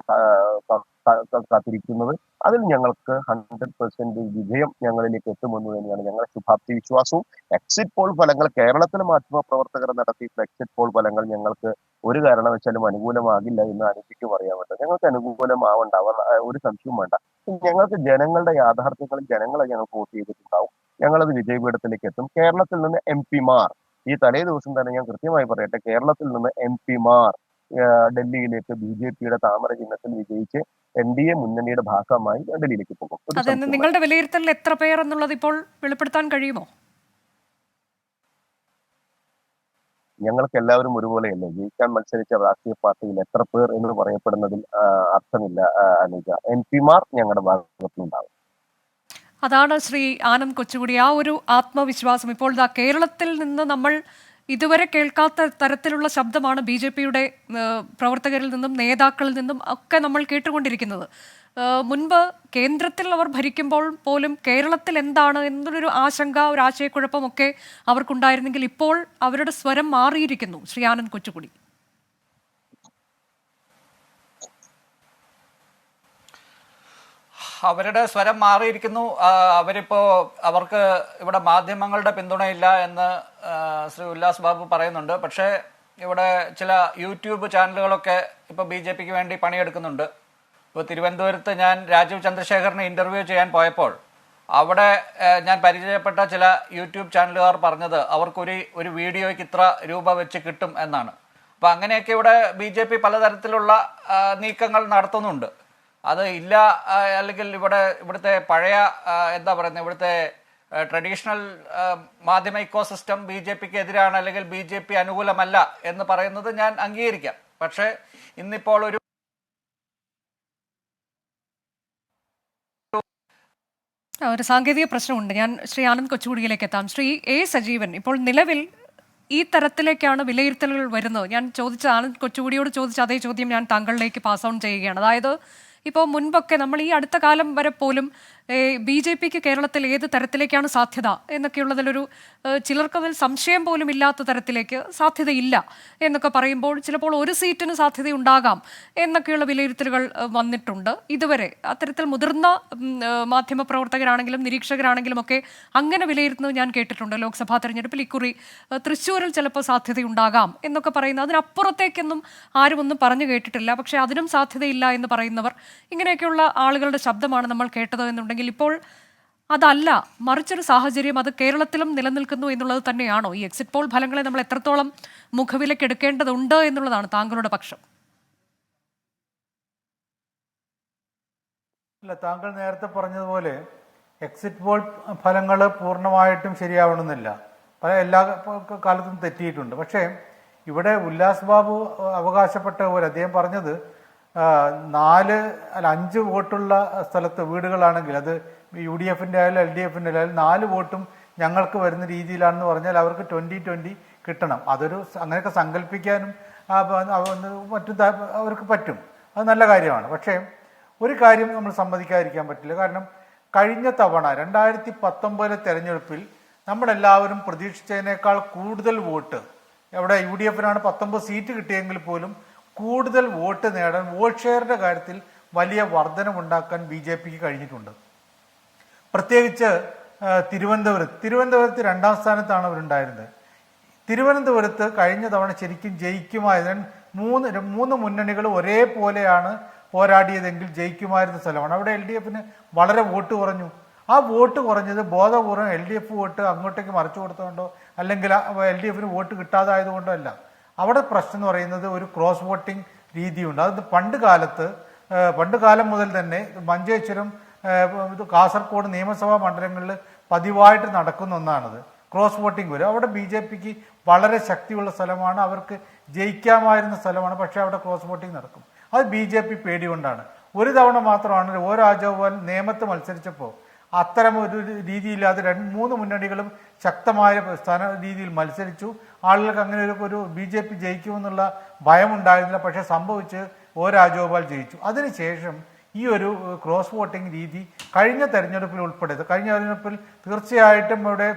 കാത്തിരിക്കുന്നത്. അതിൽ ഞങ്ങൾക്ക് 100% വിജയം ഞങ്ങളിലേക്ക് എത്തുമെന്ന് തന്നെയാണ് ഞങ്ങളുടെ ശുഭാപ്തി വിശ്വാസവും. എക്സിറ്റ് പോൾ ഫലങ്ങൾ കേരളത്തിലെ മാധ്യമ പ്രവർത്തകർ നടത്തിയിട്ടുള്ള എക്സിറ്റ് പോൾ ഫലങ്ങൾ ഞങ്ങൾക്ക് ഒരു കാരണവശാലും അനുകൂലമാകില്ല എന്ന് അനുഭവിക്ക് പറയാൻ പറ്റും. ഞങ്ങൾക്ക് അനുകൂലമാവണ്ട, ഒരു സംശയവും വേണ്ട. ഞങ്ങൾക്ക് ജനങ്ങളുടെ യാഥാർത്ഥ്യങ്ങളും ജനങ്ങളെ ഞങ്ങൾക്ക് വോട്ട് ചെയ്തിട്ടുണ്ടാവും. ഞങ്ങളത് വിജയപീഠത്തിലേക്ക് എത്തും. കേരളത്തിൽ നിന്ന് MP-മാർ ഈ തലേ ദിവസം തന്നെ ഞാൻ കൃത്യമായി പറയട്ടെ, കേരളത്തിൽ നിന്ന് MP-മാർ ഡൽഹിയിലേക്ക് BJPയുടെ താമര ചിഹ്നത്തിൽ വിജയിച്ച് NDA മുന്നണിയുടെ ഭാഗമായി ഡൽഹിയിലേക്ക് പോകും. അതെന്ന് നിങ്ങളുടെ വിലയിരുത്തലിൽ എത്ര പേർ എന്നുള്ളത് ഇപ്പോൾ വെളിപ്പെടുത്താൻ കഴിയുമോ? ഞങ്ങൾക്ക് എല്ലാവരും ഒരുപോലെയല്ലേ. ജയിക്കാൻ മത്സരിച്ച രാഷ്ട്രീയ പാർട്ടിയിൽ എത്ര പേർ എന്ന് പറയപ്പെടുന്നതിൽ അർത്ഥമില്ല അനുജ. MP-മാർ ഞങ്ങളുടെ ഭാഗത്തുനിന്നുണ്ടാവും. അതാണ് ശ്രീ ആനന്ദ് കൊച്ചുകുടി, ആ ഒരു ആത്മവിശ്വാസം ഇപ്പോൾ കേരളത്തിൽ നിന്ന് നമ്മൾ ഇതുവരെ കേൾക്കാത്ത തരത്തിലുള്ള ശബ്ദമാണ് BJPയുടെ പ്രവർത്തകരിൽ നിന്നും നേതാക്കളിൽ നിന്നും ഒക്കെ നമ്മൾ കേട്ടുകൊണ്ടിരിക്കുന്നത്. മുൻപ് കേന്ദ്രത്തിൽ അവർ ഭരിക്കുമ്പോൾ പോലും കേരളത്തിൽ എന്താണ് എന്നൊരു ആശങ്ക, ഒരു ആശയക്കുഴപ്പമൊക്കെ അവർക്കുണ്ടായിരുന്നെങ്കിൽ ഇപ്പോൾ അവരുടെ സ്വരം മാറിയിരിക്കുന്നു. ശ്രീ ആനന്ദ് കൊച്ചുകുടി, അവരുടെ സ്വരം മാറിയിരിക്കുന്നു. അവർക്ക് ഇവിടെ മാധ്യമങ്ങളുടെ പിന്തുണയില്ല എന്ന് ശ്രീ ഉല്ലാസ് ബാബു പറയുന്നുണ്ട്. പക്ഷേ ഇവിടെ ചില യൂട്യൂബ് ചാനലുകളൊക്കെ ഇപ്പോൾ BJPക്ക് വേണ്ടി പണിയെടുക്കുന്നുണ്ട്. ഇപ്പോൾ തിരുവനന്തപുരത്ത് ഞാൻ രാജീവ് ചന്ദ്രശേഖറിനെ ഇൻ്റർവ്യൂ ചെയ്യാൻ പോയപ്പോൾ അവിടെ ഞാൻ പരിചയപ്പെട്ട ചില യൂട്യൂബ് ചാനലുകാർ പറഞ്ഞത് അവർക്കൊരു വീഡിയോയ്ക്ക് ഇത്ര രൂപ വെച്ച് കിട്ടും എന്നാണ്. അപ്പോൾ അങ്ങനെയൊക്കെ ഇവിടെ BJP പലതരത്തിലുള്ള നീക്കങ്ങൾ നടത്തുന്നുണ്ട്. അത് ഇല്ല, അല്ലെങ്കിൽ ഇവിടുത്തെ പഴയ എന്താ പറയുന്നത്, ഇവിടുത്തെ ട്രഡീഷണൽ മാധ്യമ ഇക്കോസിസ്റ്റം BJPക്ക് എതിരാണ് അല്ലെങ്കിൽ BJP അനുകൂലമല്ല എന്ന് പറയുന്നത് ഞാൻ അംഗീകരിക്കാം. പക്ഷേ ഇന്നിപ്പോൾ ഒരു ഒരു സാങ്കേതിക പ്രശ്നമുണ്ട്. ഞാൻ ശ്രീ ആനന്ദ് കൊച്ചുകുടിയിലേക്ക് എത്താം. ശ്രീ എ സജീവൻ, ഇപ്പോൾ നിലവിൽ ഈ തരത്തിലേക്കാണ് വിലയിരുത്തലുകൾ വരുന്നത്. ഞാൻ ചോദിച്ച ആനന്ദ് കൊച്ചുകുടിയോട് ചോദിച്ച അതേ ചോദ്യം ഞാൻ താങ്കളിലേക്ക് പാസ് ഓൺ ചെയ്യുകയാണ്. അതായത് ഇപ്പോൾ മുൻപൊക്കെ നമ്മൾ ഈ അടുത്ത കാലം വരെ പോലും BJPക്ക് കേരളത്തിൽ ഏത് തരത്തിലേക്കാണ് സാധ്യത എന്നൊക്കെയുള്ളതിലൊരു ചിലർക്കതിൽ സംശയം പോലും ഇല്ലാത്ത തരത്തിലേക്ക് സാധ്യതയില്ല എന്നൊക്കെ പറയുമ്പോൾ ചിലപ്പോൾ ഒരു സീറ്റിന് സാധ്യതയുണ്ടാകാം എന്നൊക്കെയുള്ള വിലയിരുത്തലുകൾ വന്നിട്ടുണ്ട്. ഇതുവരെ അത്തരത്തിൽ മുതിർന്ന മാധ്യമപ്രവർത്തകരാണെങ്കിലും നിരീക്ഷകരാണെങ്കിലും ഒക്കെ അങ്ങനെ വിലയിരുത്തുന്നത് ഞാൻ കേട്ടിട്ടുണ്ട്. ലോക്സഭാ തെരഞ്ഞെടുപ്പിൽ ഇക്കുറി തൃശ്ശൂരിൽ ചിലപ്പോൾ സാധ്യതയുണ്ടാകാം എന്നൊക്കെ പറയുന്നത്, അതിനപ്പുറത്തേക്കൊന്നും ആരും ഒന്നും പറഞ്ഞു കേട്ടിട്ടില്ല. പക്ഷേ അതിനും സാധ്യതയില്ല എന്ന് പറയുന്നവർ, ഇങ്ങനെയൊക്കെയുള്ള ആളുകളുടെ ശബ്ദമാണ് നമ്മൾ കേട്ടത് എന്നുണ്ടെങ്കിൽ ഇപ്പോൾ അതല്ല, മറിച്ചൊരു സാഹചര്യം അത് കേരളത്തിലും നിലനിൽക്കുന്നു എന്നുള്ളത് തന്നെയാണോ? ഈ എക്സിറ്റ് പോൾ ഫലങ്ങളെ നമ്മൾ എത്രത്തോളം മുഖവിലക്കെടുക്കേണ്ടതുണ്ട് എന്നുള്ളതാണ് താങ്കളുടെ പക്ഷം. അല്ല, താങ്കൾ നേരത്തെ പറഞ്ഞതുപോലെ എക്സിറ്റ് പോൾ ഫലങ്ങൾ പൂർണ്ണമായിട്ടും ശരിയാവണമെന്നില്ല. എല്ലാ കാലത്തും തെറ്റിയിട്ടുണ്ട്. പക്ഷേ ഇവിടെ ഉല്ലാസ് ബാബു അവകാശപ്പെട്ട പോലെ അദ്ദേഹം പറഞ്ഞത് 5 വോട്ടുള്ള സ്ഥലത്ത് വീടുകളാണെങ്കിൽ അത് UDFന്റെ ആയാലും LDFന്റെ ആയാലും 4 വോട്ടും ഞങ്ങൾക്ക് വരുന്ന രീതിയിലാണെന്ന് പറഞ്ഞാൽ അവർക്ക് 20-20 കിട്ടണം. അങ്ങനെയൊക്കെ സങ്കല്പിക്കാനും മറ്റും അവർക്ക് പറ്റും. അത് നല്ല കാര്യമാണ്. പക്ഷേ ഒരു കാര്യം നമ്മൾ സമ്മതിക്കാതിരിക്കാൻ പറ്റില്ല. കാരണം കഴിഞ്ഞ തവണ 2019 തെരഞ്ഞെടുപ്പിൽ നമ്മളെല്ലാവരും പ്രതീക്ഷിച്ചതിനേക്കാൾ കൂടുതൽ വോട്ട്, എവിടെ UDFനാണ് 19 സീറ്റ് കിട്ടിയെങ്കിൽ പോലും കൂടുതൽ വോട്ട് നേടാൻ, വോട്ട് ഷെയറിന്റെ കാര്യത്തിൽ വലിയ വർധനമുണ്ടാക്കാൻ BJPക്ക് കഴിഞ്ഞിട്ടുണ്ട്. പ്രത്യേകിച്ച് തിരുവനന്തപുരത്ത് 2ാം സ്ഥാനത്താണ് അവരുണ്ടായിരുന്നത്. തിരുവനന്തപുരത്ത് കഴിഞ്ഞ തവണ ശരിക്കും ജയിക്കുമായിരുന്നു. മൂന്ന് മുന്നണികൾ ഒരേപോലെയാണ് പോരാടിയതെങ്കിൽ ജയിക്കുമായിരുന്ന സ്ഥലമാണ്. അവിടെ LDFന് വളരെ വോട്ട് കുറഞ്ഞു. ആ വോട്ട് കുറഞ്ഞത് ബോധപൂർവ്വം LDF വോട്ട് അങ്ങോട്ടേക്ക് മറിച്ചു കൊടുത്തുകൊണ്ടോ അല്ലെങ്കിൽ LDFന് വോട്ട് കിട്ടാതായതുകൊണ്ടോ അല്ല. അവിടെ പ്രശ്നം എന്ന് പറയുന്നത് ഒരു ക്രോസ് വോട്ടിംഗ് രീതിയുണ്ട്. അത് പണ്ട് കാലം മുതൽ തന്നെ മഞ്ചേശ്വരം, കാസർഗോഡ് നിയമസഭാ മണ്ഡലങ്ങളിൽ പതിവായിട്ട് നടക്കുന്ന ഒന്നാണത്. ക്രോസ് വോട്ടിംഗ് വരും. അവിടെ BJPക്ക് വളരെ ശക്തിയുള്ള സ്ഥലമാണ്, അവർക്ക് ജയിക്കാമായിരുന്ന സ്ഥലമാണ്. പക്ഷേ അവിടെ ക്രോസ് വോട്ടിംഗ് നടക്കും. അത് BJP പേടി കൊണ്ടാണ്. ഒരു തവണ മാത്രമാണ് O രാജഗോപാൽ നേമത്ത് മത്സരിച്ചപ്പോൾ അത്തരം ഒരു രീതിയില്ലാതെ 3 മുന്നണികളും ശക്തമായ രീതിയിൽ മത്സരിച്ചു. ആളുകൾക്ക് അങ്ങനെ ഒരു BJP ജയിക്കുമെന്നുള്ള ഭയമുണ്ടായിരുന്നില്ല. പക്ഷെ സംഭവിച്ച് O രാജഗോപാൽ ജയിച്ചു. അതിനുശേഷം ഈ ഒരു ക്രോസ് വോട്ടിംഗ് രീതി കഴിഞ്ഞ തെരഞ്ഞെടുപ്പിൽ ഉൾപ്പെടുത്തി. കഴിഞ്ഞ തെരഞ്ഞെടുപ്പിൽ തീർച്ചയായിട്ടും ഇവിടെ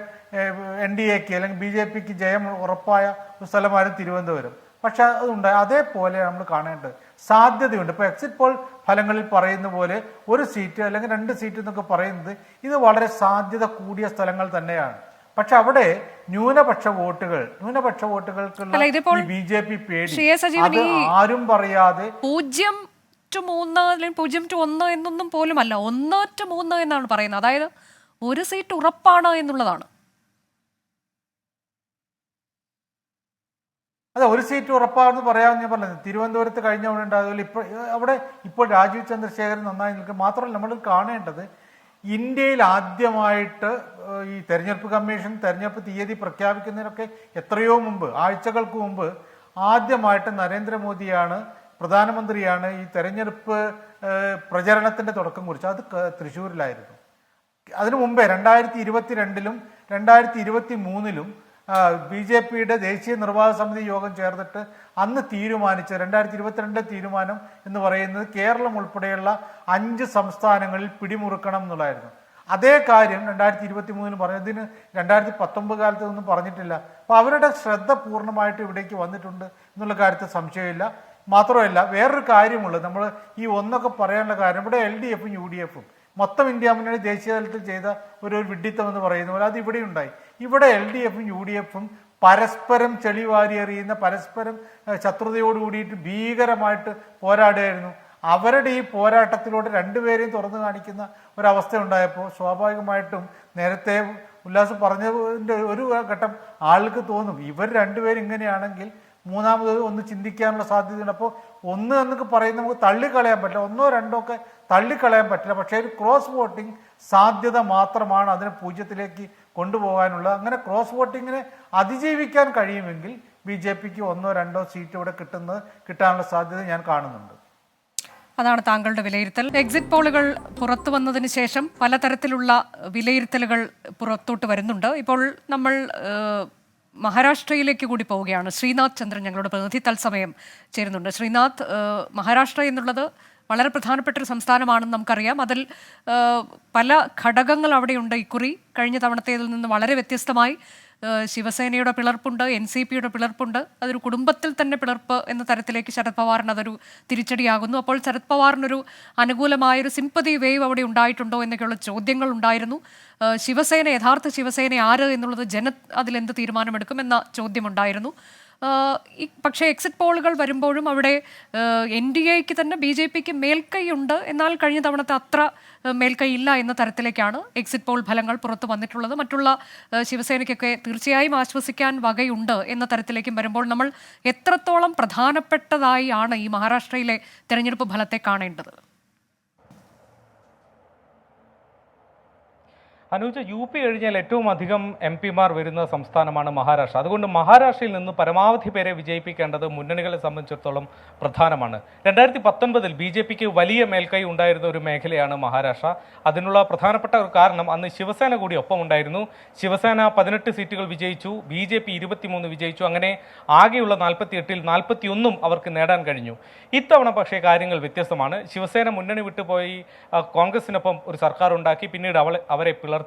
NDAക്ക് അല്ലെങ്കിൽ BJPക്ക് ജയം ഉറപ്പായ ഒരു സ്ഥലമായിരുന്നു തിരുവനന്തപുരം. പക്ഷെ അതുണ്ടായി. അതേപോലെ നമ്മൾ കാണേണ്ടത് സാധ്യതയുണ്ട്. ഇപ്പോൾ എക്സിറ്റ് പോൾ ഫലങ്ങളിൽ പറയുന്ന പോലെ ഒരു സീറ്റ് അല്ലെങ്കിൽ 2 സീറ്റ് എന്നൊക്കെ പറയുന്നത് ഇത് വളരെ സാധ്യത കൂടിയ സ്ഥലങ്ങൾ തന്നെയാണ്. പക്ഷെ അവിടെ ന്യൂനപക്ഷ വോട്ടുകൾക്കുള്ള BJP പേടി അത് ആരും പറയാതെ 0-3 അല്ലെങ്കിൽ 0-1 എന്നൊന്നും പോലുമല്ല, 1-3 എന്നാണ് പറയുന്നത്. അതായത് ഒരു സീറ്റ് ഉറപ്പാണ് എന്നുള്ളതാണ്. അതെ, ഒരു സീറ്റ് ഉറപ്പാണെന്ന് പറയാമെന്ന് ഞാൻ പറഞ്ഞത്. തിരുവനന്തപുരത്ത് കഴിഞ്ഞ തവണ ഉണ്ടാകുമല്ലോ. ഇപ്പോൾ രാജീവ് ചന്ദ്രശേഖരൻ നന്നായി നിൽക്കും. മാത്രമല്ല നമ്മൾ കാണേണ്ടത് ഇന്ത്യയിൽ ആദ്യമായിട്ട് ഈ തെരഞ്ഞെടുപ്പ് കമ്മീഷൻ തെരഞ്ഞെടുപ്പ് തീയതി പ്രഖ്യാപിക്കുന്നതിനൊക്കെ എത്രയോ മുമ്പ്, ആഴ്ചകൾക്ക് മുമ്പ് ആദ്യമായിട്ട് നരേന്ദ്രമോദിയാണ്, പ്രധാനമന്ത്രിയാണ് ഈ തെരഞ്ഞെടുപ്പ് പ്രചരണത്തിന്റെ തുടക്കം കുറിച്ചത്. അത് തൃശ്ശൂരിലായിരുന്നു. അതിനു മുമ്പേ 2022-ലും 2023-ലും BJPയുടെ ദേശീയ നിർവാഹക സമിതി യോഗം ചേർന്നിട്ട് അന്ന് തീരുമാനിച്ച 2022 തീരുമാനം എന്ന് പറയുന്നത് കേരളം ഉൾപ്പെടെയുള്ള 5 സംസ്ഥാനങ്ങളിൽ പിടിമുറുക്കണം എന്നുള്ളതായിരുന്നു. അതേ കാര്യം 2023-ൽ പറഞ്ഞതിന് 2019 കാലത്ത് ഒന്നും പറഞ്ഞിട്ടില്ല. അപ്പോൾ അവരുടെ ശ്രദ്ധ പൂർണ്ണമായിട്ട് ഇവിടേക്ക് വന്നിട്ടുണ്ട് എന്നുള്ള കാര്യത്തിൽ സംശയമില്ല. മാത്രമല്ല വേറൊരു കാര്യമുള്ളത്, നമ്മൾ ഈ ഒന്നൊക്കെ പറയാനുള്ള കാര്യം, ഇവിടെ LDFും UDFും മൊത്തം ഇന്ത്യ മുന്നണി ദേശീയ തലത്തിൽ ചെയ്ത ഒരു വിഡ്ഢിത്തം എന്ന് പറയുന്ന പോലെ അത് ഇവിടെ ഉണ്ടായി. ഇവിടെ LDFും UDFും പരസ്പരം ചെളിവാരി എറിയുന്ന, പരസ്പരം ശത്രുതയോട് കൂടിയിട്ട് ഭീകരമായിട്ട് പോരാടുകയായിരുന്നു. അവരുടെ ഈ പോരാട്ടത്തിലൂടെ രണ്ടുപേരെയും തുറന്നു കാണിക്കുന്ന ഒരവസ്ഥ ഉണ്ടായപ്പോൾ സ്വാഭാവികമായിട്ടും നേരത്തെ ഉല്ലാസ് പറഞ്ഞതിൻ്റെ ഒരു ഘട്ടം ആൾക്ക് തോന്നും ഇവർ രണ്ടുപേരും ഇങ്ങനെയാണെങ്കിൽ മൂന്നാമത് ഒന്ന് ചിന്തിക്കാനുള്ള സാധ്യതയുണ്ട്. അപ്പോൾ ഒന്ന് എന്നൊക്കെ പറയുന്നത് നമുക്ക് തള്ളിക്കളയാൻ പറ്റില്ല, ഒന്നോ രണ്ടോ ഒക്കെ തള്ളിക്കളയാൻ പറ്റില്ല. പക്ഷേ ഒരു ക്രോസ് വോട്ടിംഗ് സാധ്യത മാത്രമാണ് അതിനെ 0-ലേക്ക് കൊണ്ടുപോകാനുള്ളത്. അങ്ങനെ ക്രോസ് വോട്ടിങ്ങിനെ അതിജീവിക്കാൻ കഴിയുമെങ്കിൽ BJPക്ക് 1-2 സീറ്റ് ഇവിടെ കിട്ടാനുള്ള സാധ്യത ഞാൻ കാണുന്നുണ്ട്. അതാണ് താങ്കളുടെ വിലയിരുത്തൽ. എക്സിറ്റ് പോളുകൾ പുറത്തു വന്നതിന് ശേഷം പലതരത്തിലുള്ള വിലയിരുത്തലുകൾ പുറത്തോട്ട് വരുന്നുണ്ട്. ഇപ്പോൾ നമ്മൾ മഹാരാഷ്ട്രയിലേക്ക് കൂടി പോവുകയാണ്. ശ്രീനാഥ് ചന്ദ്രൻ ഞങ്ങളുടെ പ്രതിനിധി തത്സമയം ചേരുന്നുണ്ട്. ശ്രീനാഥ്, മഹാരാഷ്ട്ര എന്നുള്ളത് വളരെ പ്രധാനപ്പെട്ട ഒരു സംസ്ഥാനമാണെന്ന് നമുക്കറിയാം. അതിൽ പല ഘടകങ്ങൾ അവിടെയുണ്ട്. ഇക്കുറി കഴിഞ്ഞ തവണത്തേതിൽ നിന്ന് വളരെ വ്യത്യസ്തമായി ശിവസേനയുടെ പിളർപ്പുണ്ട്, NCPയുടെ പിളർപ്പുണ്ട്. അതൊരു കുടുംബത്തിൽ തന്നെ പിളർപ്പ് എന്ന തരത്തിലേക്ക് ശരത് പവാറിന് അതൊരു തിരിച്ചടിയാകുന്നു. അപ്പോൾ ശരത് പവാറിനൊരു അനുകൂലമായൊരു സിമ്പതി വേവ് അവിടെ ഉണ്ടായിട്ടുണ്ടോ എന്നൊക്കെയുള്ള ചോദ്യങ്ങൾ ഉണ്ടായിരുന്നു. ശിവസേന, യഥാർത്ഥ ശിവസേന ആര് എന്നുള്ളത് അതിലെന്ത് തീരുമാനമെടുക്കും എന്ന ചോദ്യമുണ്ടായിരുന്നു. പക്ഷേ എക്സിറ്റ് പോളുകൾ വരുമ്പോഴും അവിടെ NDAക്ക് തന്നെ BJPക്ക് മേൽക്കൈയുണ്ട്. എന്നാൽ കഴിഞ്ഞ തവണത്തെ അത്ര മേൽക്കൈ ഇല്ല എന്ന തരത്തിലേക്കാണ് എക്സിറ്റ് പോൾ ഫലങ്ങൾ പുറത്തു വന്നിട്ടുള്ളത്. മറ്റുള്ള ശിവസേനയ്ക്കൊക്കെ തീർച്ചയായും ആശ്വസിക്കാൻ വകയുണ്ട് എന്ന തരത്തിലേക്കും വരുമ്പോൾ നമ്മൾ എത്രത്തോളം പ്രധാനപ്പെട്ടതായി ആണ് ഈ മഹാരാഷ്ട്രയിലെ തെരഞ്ഞെടുപ്പ് ഫലത്തെ കാണേണ്ടത്? അനുജ, UP കഴിഞ്ഞാൽ ഏറ്റവും അധികം MP മാർ വരുന്ന സംസ്ഥാനമാണ് മഹാരാഷ്ട്ര. അതുകൊണ്ട് മഹാരാഷ്ട്രയിൽ നിന്ന് പരമാവധി പേരെ വിജയിപ്പിക്കേണ്ടത് മുന്നണികളെ സംബന്ധിച്ചിടത്തോളം പ്രധാനമാണ്. 2019 BJPക്ക് വലിയ മേൽക്കൈ ഉണ്ടായിരുന്ന ഒരു മേഖലയാണ് മഹാരാഷ്ട്ര. അതിനുള്ള പ്രധാനപ്പെട്ട ഒരു കാരണം അന്ന് ശിവസേന കൂടി ഒപ്പം ഉണ്ടായിരുന്നു. ശിവസേന 18 സീറ്റുകൾ വിജയിച്ചു, BJP 23 വിജയിച്ചു. അങ്ങനെ ആകെയുള്ള 48-ൽ 41 അവർക്ക് നേടാൻ കഴിഞ്ഞു. ഇത്തവണ പക്ഷേ കാര്യങ്ങൾ വ്യത്യസ്തമാണ്. ശിവസേന മുന്നണി വിട്ടുപോയി കോൺഗ്രസിനൊപ്പം ഒരു സർക്കാർ ഉണ്ടാക്കി, പിന്നീട് അവരെ പിളർത്തി.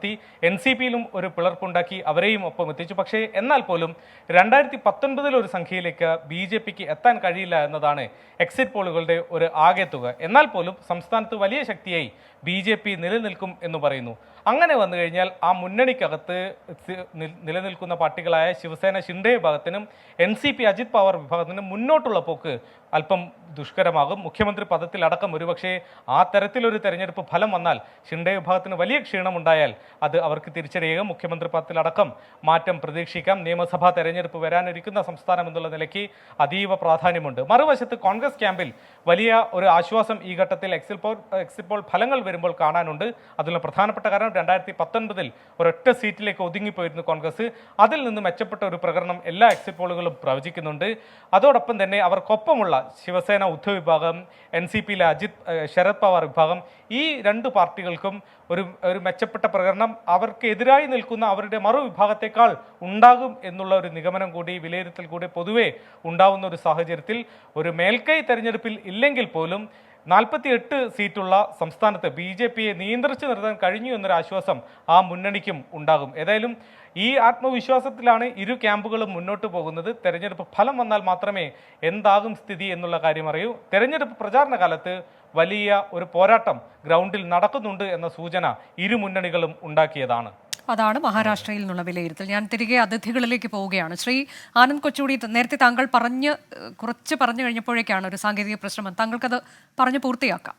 NCPയിലും ഒരു പിളർപ്പുണ്ടാക്കി, അവരെയും ഒപ്പം എത്തിച്ചു. പക്ഷേ എന്നാൽ പോലും 2019 ഒരു സംഖ്യയിലേക്ക് BJPക്ക് എത്താൻ കഴിയില്ല എന്നതാണ് എക്സിറ്റ് പോളുകളുടെ ഒരു ആകെത്തുക. എന്നാൽ പോലും സംസ്ഥാനത്ത് വലിയ ശക്തിയായി BJP നിലനിൽക്കും എന്ന് പറയുന്നു. അങ്ങനെ വന്നു കഴിഞ്ഞാൽ ആ മുന്നണിക്കകത്ത് നിലനിൽക്കുന്ന പാർട്ടികളായ ശിവസേന ഷിൻഡെ വിഭാഗത്തിനും NCP അജിത് പവാർ വിഭാഗത്തിനും മുന്നോട്ടുള്ള പോക്ക് അല്പം ദുഷ്കരമാകും. മുഖ്യമന്ത്രി പദത്തിലടക്കം ഒരുപക്ഷെ ആ തരത്തിലൊരു തെരഞ്ഞെടുപ്പ് ഫലം വന്നാൽ ഷിൻഡെ വിഭാഗത്തിന് വലിയ ക്ഷീണമുണ്ടായാൽ അത് അവർക്ക് തിരിച്ചടിയാകും. മുഖ്യമന്ത്രി പദത്തിലടക്കം മാറ്റം പ്രതീക്ഷിക്കാം. നിയമസഭാ തെരഞ്ഞെടുപ്പ് വരാനിരിക്കുന്ന സംസ്ഥാനം എന്നുള്ള നിലയ്ക്ക് അതീവ പ്രാധാന്യമുണ്ട്. മറുവശത്ത് കോൺഗ്രസ് ക്യാമ്പിൽ വലിയ ഒരു ആശ്വാസം ഈ ഘട്ടത്തിൽ എക്സിറ്റ് പോൾ ഫലങ്ങൾ വരുമ്പോൾ കാണാനുണ്ട്. അതിനുള്ള പ്രധാനപ്പെട്ട കാരണം 2019 ഒരൊറ്റ സീറ്റിലേക്ക് ഒതുങ്ങിപ്പോയിരുന്നു കോൺഗ്രസ്. അതിൽ നിന്ന് മെച്ചപ്പെട്ട ഒരു പ്രകടനം എല്ലാ എക്സിറ്റ് പോളുകളും പ്രവചിക്കുന്നുണ്ട്. അതോടൊപ്പം തന്നെ അവർക്കൊപ്പമുള്ള ശിവസേന ഉദ്ധവ് വിഭാഗം, NCPയിലെ ശരത് പവാർ വിഭാഗം, ഈ രണ്ട് പാർട്ടികൾക്കും ഒരു മെച്ചപ്പെട്ട പ്രകടനം അവർക്ക് എതിരായി നിൽക്കുന്ന അവരുടെ മറുവിഭാഗത്തെക്കാൾ ഉണ്ടാകും എന്നുള്ള ഒരു നിഗമനം കൂടി, വിലയിരുത്തൽ കൂടി പൊതുവെ ഉണ്ടാവുന്ന ഒരു സാഹചര്യത്തിൽ ഒരു മേൽക്കൈ തെരഞ്ഞെടുപ്പിൽ ഇല്ലെങ്കിൽ പോലും 48 സീറ്റുള്ള സംസ്ഥാനത്ത് BJPയെ നിയന്ത്രിച്ചു നിർത്താൻ കഴിഞ്ഞു എന്നൊരു ആശ്വാസം ആ മുന്നണിക്കും ഉണ്ടാകും. ഏതായാലും ഈ ആത്മവിശ്വാസത്തിലാണ് ഇരു ക്യാമ്പുകളും മുന്നോട്ട് പോകുന്നത്. തെരഞ്ഞെടുപ്പ് ഫലം വന്നാൽ മാത്രമേ എന്താകും സ്ഥിതി എന്നുള്ള കാര്യം അറിയൂ. തെരഞ്ഞെടുപ്പ് പ്രചാരണ കാലത്ത് വലിയ ഒരു പോരാട്ടം ഗ്രൗണ്ടിൽ നടക്കുന്നുണ്ട് എന്ന സൂചന ഇരു മുന്നണികളും ഉണ്ടാക്കിയതാണ്. അതാണ് മഹാരാഷ്ട്രയിൽ നിന്നുള്ള വിലയിരുത്തൽ. ഞാൻ തിരികെ അതിഥികളിലേക്ക് പോവുകയാണ്. ശ്രീ ആനന്ദ് കൊച്ചുകൂടി, നേരത്തെ താങ്കൾ കുറച്ച് പറഞ്ഞു കഴിഞ്ഞപ്പോഴേക്കാണ് ഒരു സാങ്കേതിക പ്രശ്നം. താങ്കൾക്കത് പറഞ്ഞു പൂർത്തിയാക്കാം.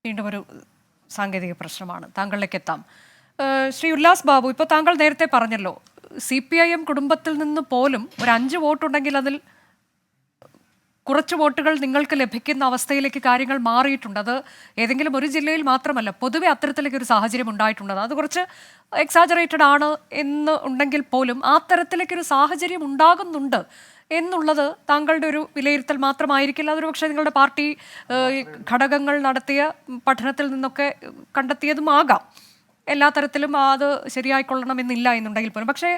വീണ്ടും ഒരു സാങ്കേതിക പ്രശ്നമാണ്. താങ്കളിലേക്ക് എത്താം. ശ്രീ ഉല്ലാസ് ബാബു, ഇപ്പോൾ താങ്കൾ നേരത്തെ പറഞ്ഞല്ലോ, CPIM കുടുംബത്തിൽ നിന്ന് പോലും ഒരു 5 വോട്ടുണ്ടെങ്കിൽ അതിൽ കുറച്ച് വോട്ടുകൾ നിങ്ങൾക്ക് ലഭിക്കുന്ന അവസ്ഥയിലേക്ക് കാര്യങ്ങൾ മാറിയിട്ടുണ്ട്. അത് ഏതെങ്കിലും ഒരു ജില്ലയിൽ മാത്രമല്ല, പൊതുവെ അത്തരത്തിലേക്ക് ഒരു സാഹചര്യം ഉണ്ടായിട്ടുണ്ട്. അത് കുറച്ച് എക്സാജറേറ്റഡ് ആണ് എന്ന് ഉണ്ടെങ്കിൽ പോലും ആ തരത്തിലേക്കൊരു സാഹചര്യം ഉണ്ടാകുന്നുണ്ട് എന്നുള്ളത് താങ്കളുടെ ഒരു വിലയിരുത്തൽ മാത്രമായിരിക്കില്ല. അതൊരു പക്ഷേ നിങ്ങളുടെ പാർട്ടി ഘടകങ്ങൾ നടത്തിയ പഠനത്തിൽ നിന്നൊക്കെ കണ്ടെത്തിയതുമാകാം. എല്ലാ തരത്തിലും അത് ശരിയായിക്കൊള്ളണമെന്നില്ല എന്നുണ്ടെങ്കിൽ പോലും. പക്ഷേ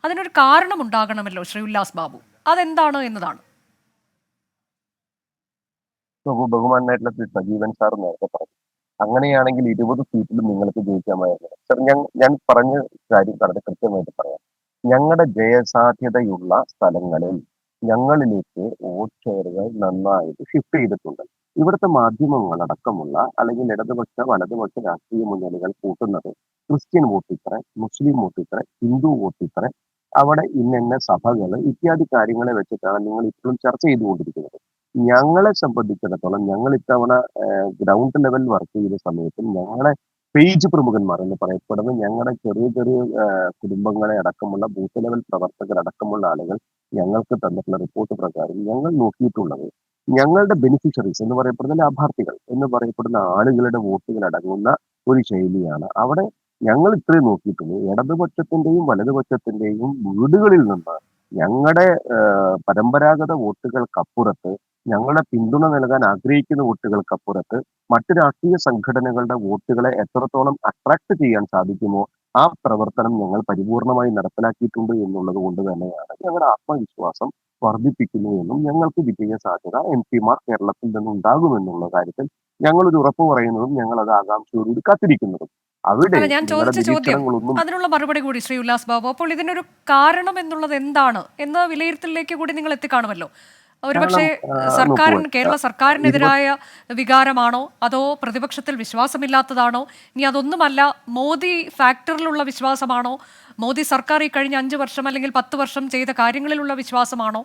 അതിനൊരു കാരണം ഉണ്ടാകണമല്ലോ ശ്രീ ഉല്ലാസ് ബാബു, അതെന്താണ് എന്നതാണ്. ബഹുമാനായിട്ടുള്ള ശ്രീ സജീവൻ സാർ നേരത്തെ പറഞ്ഞു, അങ്ങനെയാണെങ്കിൽ 20 സീറ്റിലും നിങ്ങൾക്ക് ജയിക്കാമായിരുന്നു. സർ, ഞാൻ പറഞ്ഞ കാര്യം വളരെ കൃത്യമായിട്ട് പറയാം. ഞങ്ങളുടെ ജയസാധ്യതയുള്ള സ്ഥലങ്ങളിൽ ഞങ്ങളിലേക്ക് വോട്ട് ഷെയറുകൾ നന്നായിട്ട് ഷിഫ്റ്റ് ചെയ്തിട്ടുണ്ട്. ഇവിടുത്തെ മാധ്യമങ്ങളടക്കമുള്ള അല്ലെങ്കിൽ ഇടതുപക്ഷ വലതുപക്ഷ രാഷ്ട്രീയ മുന്നണികൾ കൂട്ടുന്നത് ക്രിസ്ത്യൻ വോട്ടിത്ര, മുസ്ലിം വോട്ടിത്ര, ഹിന്ദു വോട്ടിത്ര, അവിടെ ഇന്ന സഭകൾ ഇത്യാദി കാര്യങ്ങളെ വെച്ചിട്ടാണ് നിങ്ങൾ ഇപ്പോഴും ചർച്ച ചെയ്തുകൊണ്ടിരിക്കുന്നത്. ഞങ്ങളെ സംബന്ധിച്ചിടത്തോളം ഞങ്ങൾ ഇത്തവണ ഗ്രൗണ്ട് ലെവൽ വർക്ക് ചെയ്ത സമയത്തും ഞങ്ങളെ പേജ് പ്രമുഖന്മാർ എന്ന് പറയപ്പെടുന്ന ഞങ്ങളുടെ ചെറിയ ചെറിയ കുടുംബങ്ങളെ അടക്കമുള്ള ബൂത്ത് ലെവൽ പ്രവർത്തകരടക്കമുള്ള ആളുകൾ ഞങ്ങൾക്ക് തന്നിട്ടുള്ള റിപ്പോർട്ട് പ്രകാരം ഞങ്ങൾ നോക്കിയിട്ടുള്ളത് ഞങ്ങളുടെ ബെനിഫിഷ്യറീസ് എന്ന് പറയപ്പെടുന്ന ലാഭാർത്ഥികൾ എന്ന് പറയപ്പെടുന്ന ആളുകളുടെ വോട്ടുകൾ അടങ്ങുന്ന ഒരു ശൈലിയാണ്. അവിടെ ഞങ്ങൾ ഇത്രയും നോക്കിയിട്ടുള്ളൂ. ഇടതുപക്ഷത്തിന്റെയും വലതുപക്ഷത്തിന്റെയും വീടുകളിൽ നിന്ന് ഞങ്ങളുടെ പരമ്പരാഗത വോട്ടുകൾക്കപ്പുറത്ത്, ഞങ്ങളുടെ പിന്തുണ നൽകാൻ ആഗ്രഹിക്കുന്ന വോട്ടുകൾക്കപ്പുറത്ത് മറ്റ് രാഷ്ട്രീയ സംഘടനകളുടെ വോട്ടുകളെ എത്രത്തോളം അട്രാക്ട് ചെയ്യാൻ സാധിക്കുമോ ആ പ്രവർത്തനം ഞങ്ങൾ പരിപൂർണമായി നടപ്പിലാക്കിയിട്ടുണ്ട് എന്നുള്ളത് കൊണ്ട് തന്നെയാണ് ഞങ്ങളുടെ ആത്മവിശ്വാസം വർദ്ധിപ്പിക്കുന്നു എന്നും ഞങ്ങൾക്ക് വിജയ സാധ്യത MP മാർ കേരളത്തിൽ നിന്നുണ്ടാകുമെന്നുള്ള കാര്യത്തിൽ ഞങ്ങളൊരു ഉറപ്പ് പറയുന്നതും ഞങ്ങൾ അത് ആകാംക്ഷയോടുകൂടി കാത്തിരിക്കുന്നതും. അവിടെ അല്ല, ഞാൻ നിങ്ങളുടെ ചോദിച്ച ചോദ്യം നിരീക്ഷണങ്ങളൊന്നും അതിനുള്ള മറുപടി കൂടി ശ്രീ ഉല്ലാസ് ബാബു. അപ്പോൾ ഇതിനൊരു കാരണം എന്നുള്ളത് എന്താണ് എന്ന വിലയിരുത്തലിലേക്ക് കൂടി നിങ്ങൾ എത്തിക്കാണുമല്ലോ. ഒരുപക്ഷെ സർക്കാരിന്, കേരള സർക്കാരിനെതിരായ വികാരമാണോ, അതോ പ്രതിപക്ഷത്തിൽ വിശ്വാസമില്ലാത്തതാണോ, ഇനി അതൊന്നുമല്ല മോദി ഫാക്ടറിലുള്ള വിശ്വാസമാണോ, മോദി സർക്കാർ ഈ കഴിഞ്ഞ 5 വർഷം അല്ലെങ്കിൽ 10 വർഷം ചെയ്ത കാര്യങ്ങളിലുള്ള വിശ്വാസമാണോ?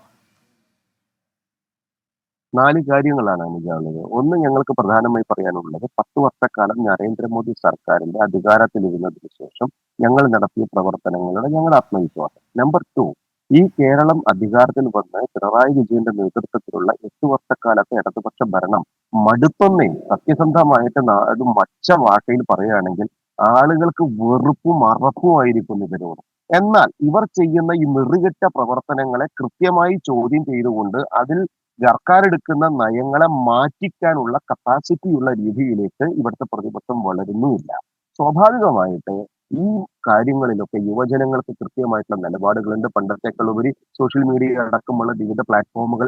4 കാര്യങ്ങളാണ് അനുജാനുള്ളത്. ഒന്ന്, ഞങ്ങൾക്ക് പ്രധാനമായി പറയാനുള്ളത് 10 വർഷക്കാലം നരേന്ദ്രമോദി സർക്കാരിന്റെ അധികാരത്തിലിരുന്നതിന് ശേഷം ഞങ്ങൾ നടത്തിയ പ്രവർത്തനങ്ങളുടെ ഞങ്ങളുടെ ആത്മവിശ്വാസം. നമ്പർ 2, ഈ കേരളം അധികാരത്തിൽ വന്ന് പിണറായി വിജയന്റെ നേതൃത്വത്തിലുള്ള 8 വർഷക്കാലത്തെ ഇടതുപക്ഷ ഭരണം മടുത്തൊന്നേ സത്യസന്ധമായിട്ട് അത് മച്ച ഭാഷയിൽ പറയുകയാണെങ്കിൽ ആളുകൾക്ക് വെറുപ്പും അറപ്പുമായിരിക്കും ഇവരോട്. എന്നാൽ ഇവർ ചെയ്യുന്ന ഈ നെറുകെട്ട പ്രവർത്തനങ്ങളെ കൃത്യമായി ചോദ്യം ചെയ്തുകൊണ്ട് അതിൽ സർക്കാർ എടുക്കുന്ന നയങ്ങളെ മാറ്റിക്കാനുള്ള കപ്പാസിറ്റിയുള്ള രീതിയിലേക്ക് ഇവിടുത്തെ പ്രതിപക്ഷം വളരുന്നുമില്ല. സ്വാഭാവികമായിട്ട് ഈ കാര്യങ്ങളിലൊക്കെ യുവജനങ്ങൾക്ക് കൃത്യമായിട്ടുള്ള നിലപാടുകളുണ്ട്. പണ്ടത്തേക്കാൾ ഉപരി സോഷ്യൽ മീഡിയ അടക്കമുള്ള വിവിധ പ്ലാറ്റ്ഫോമുകൾ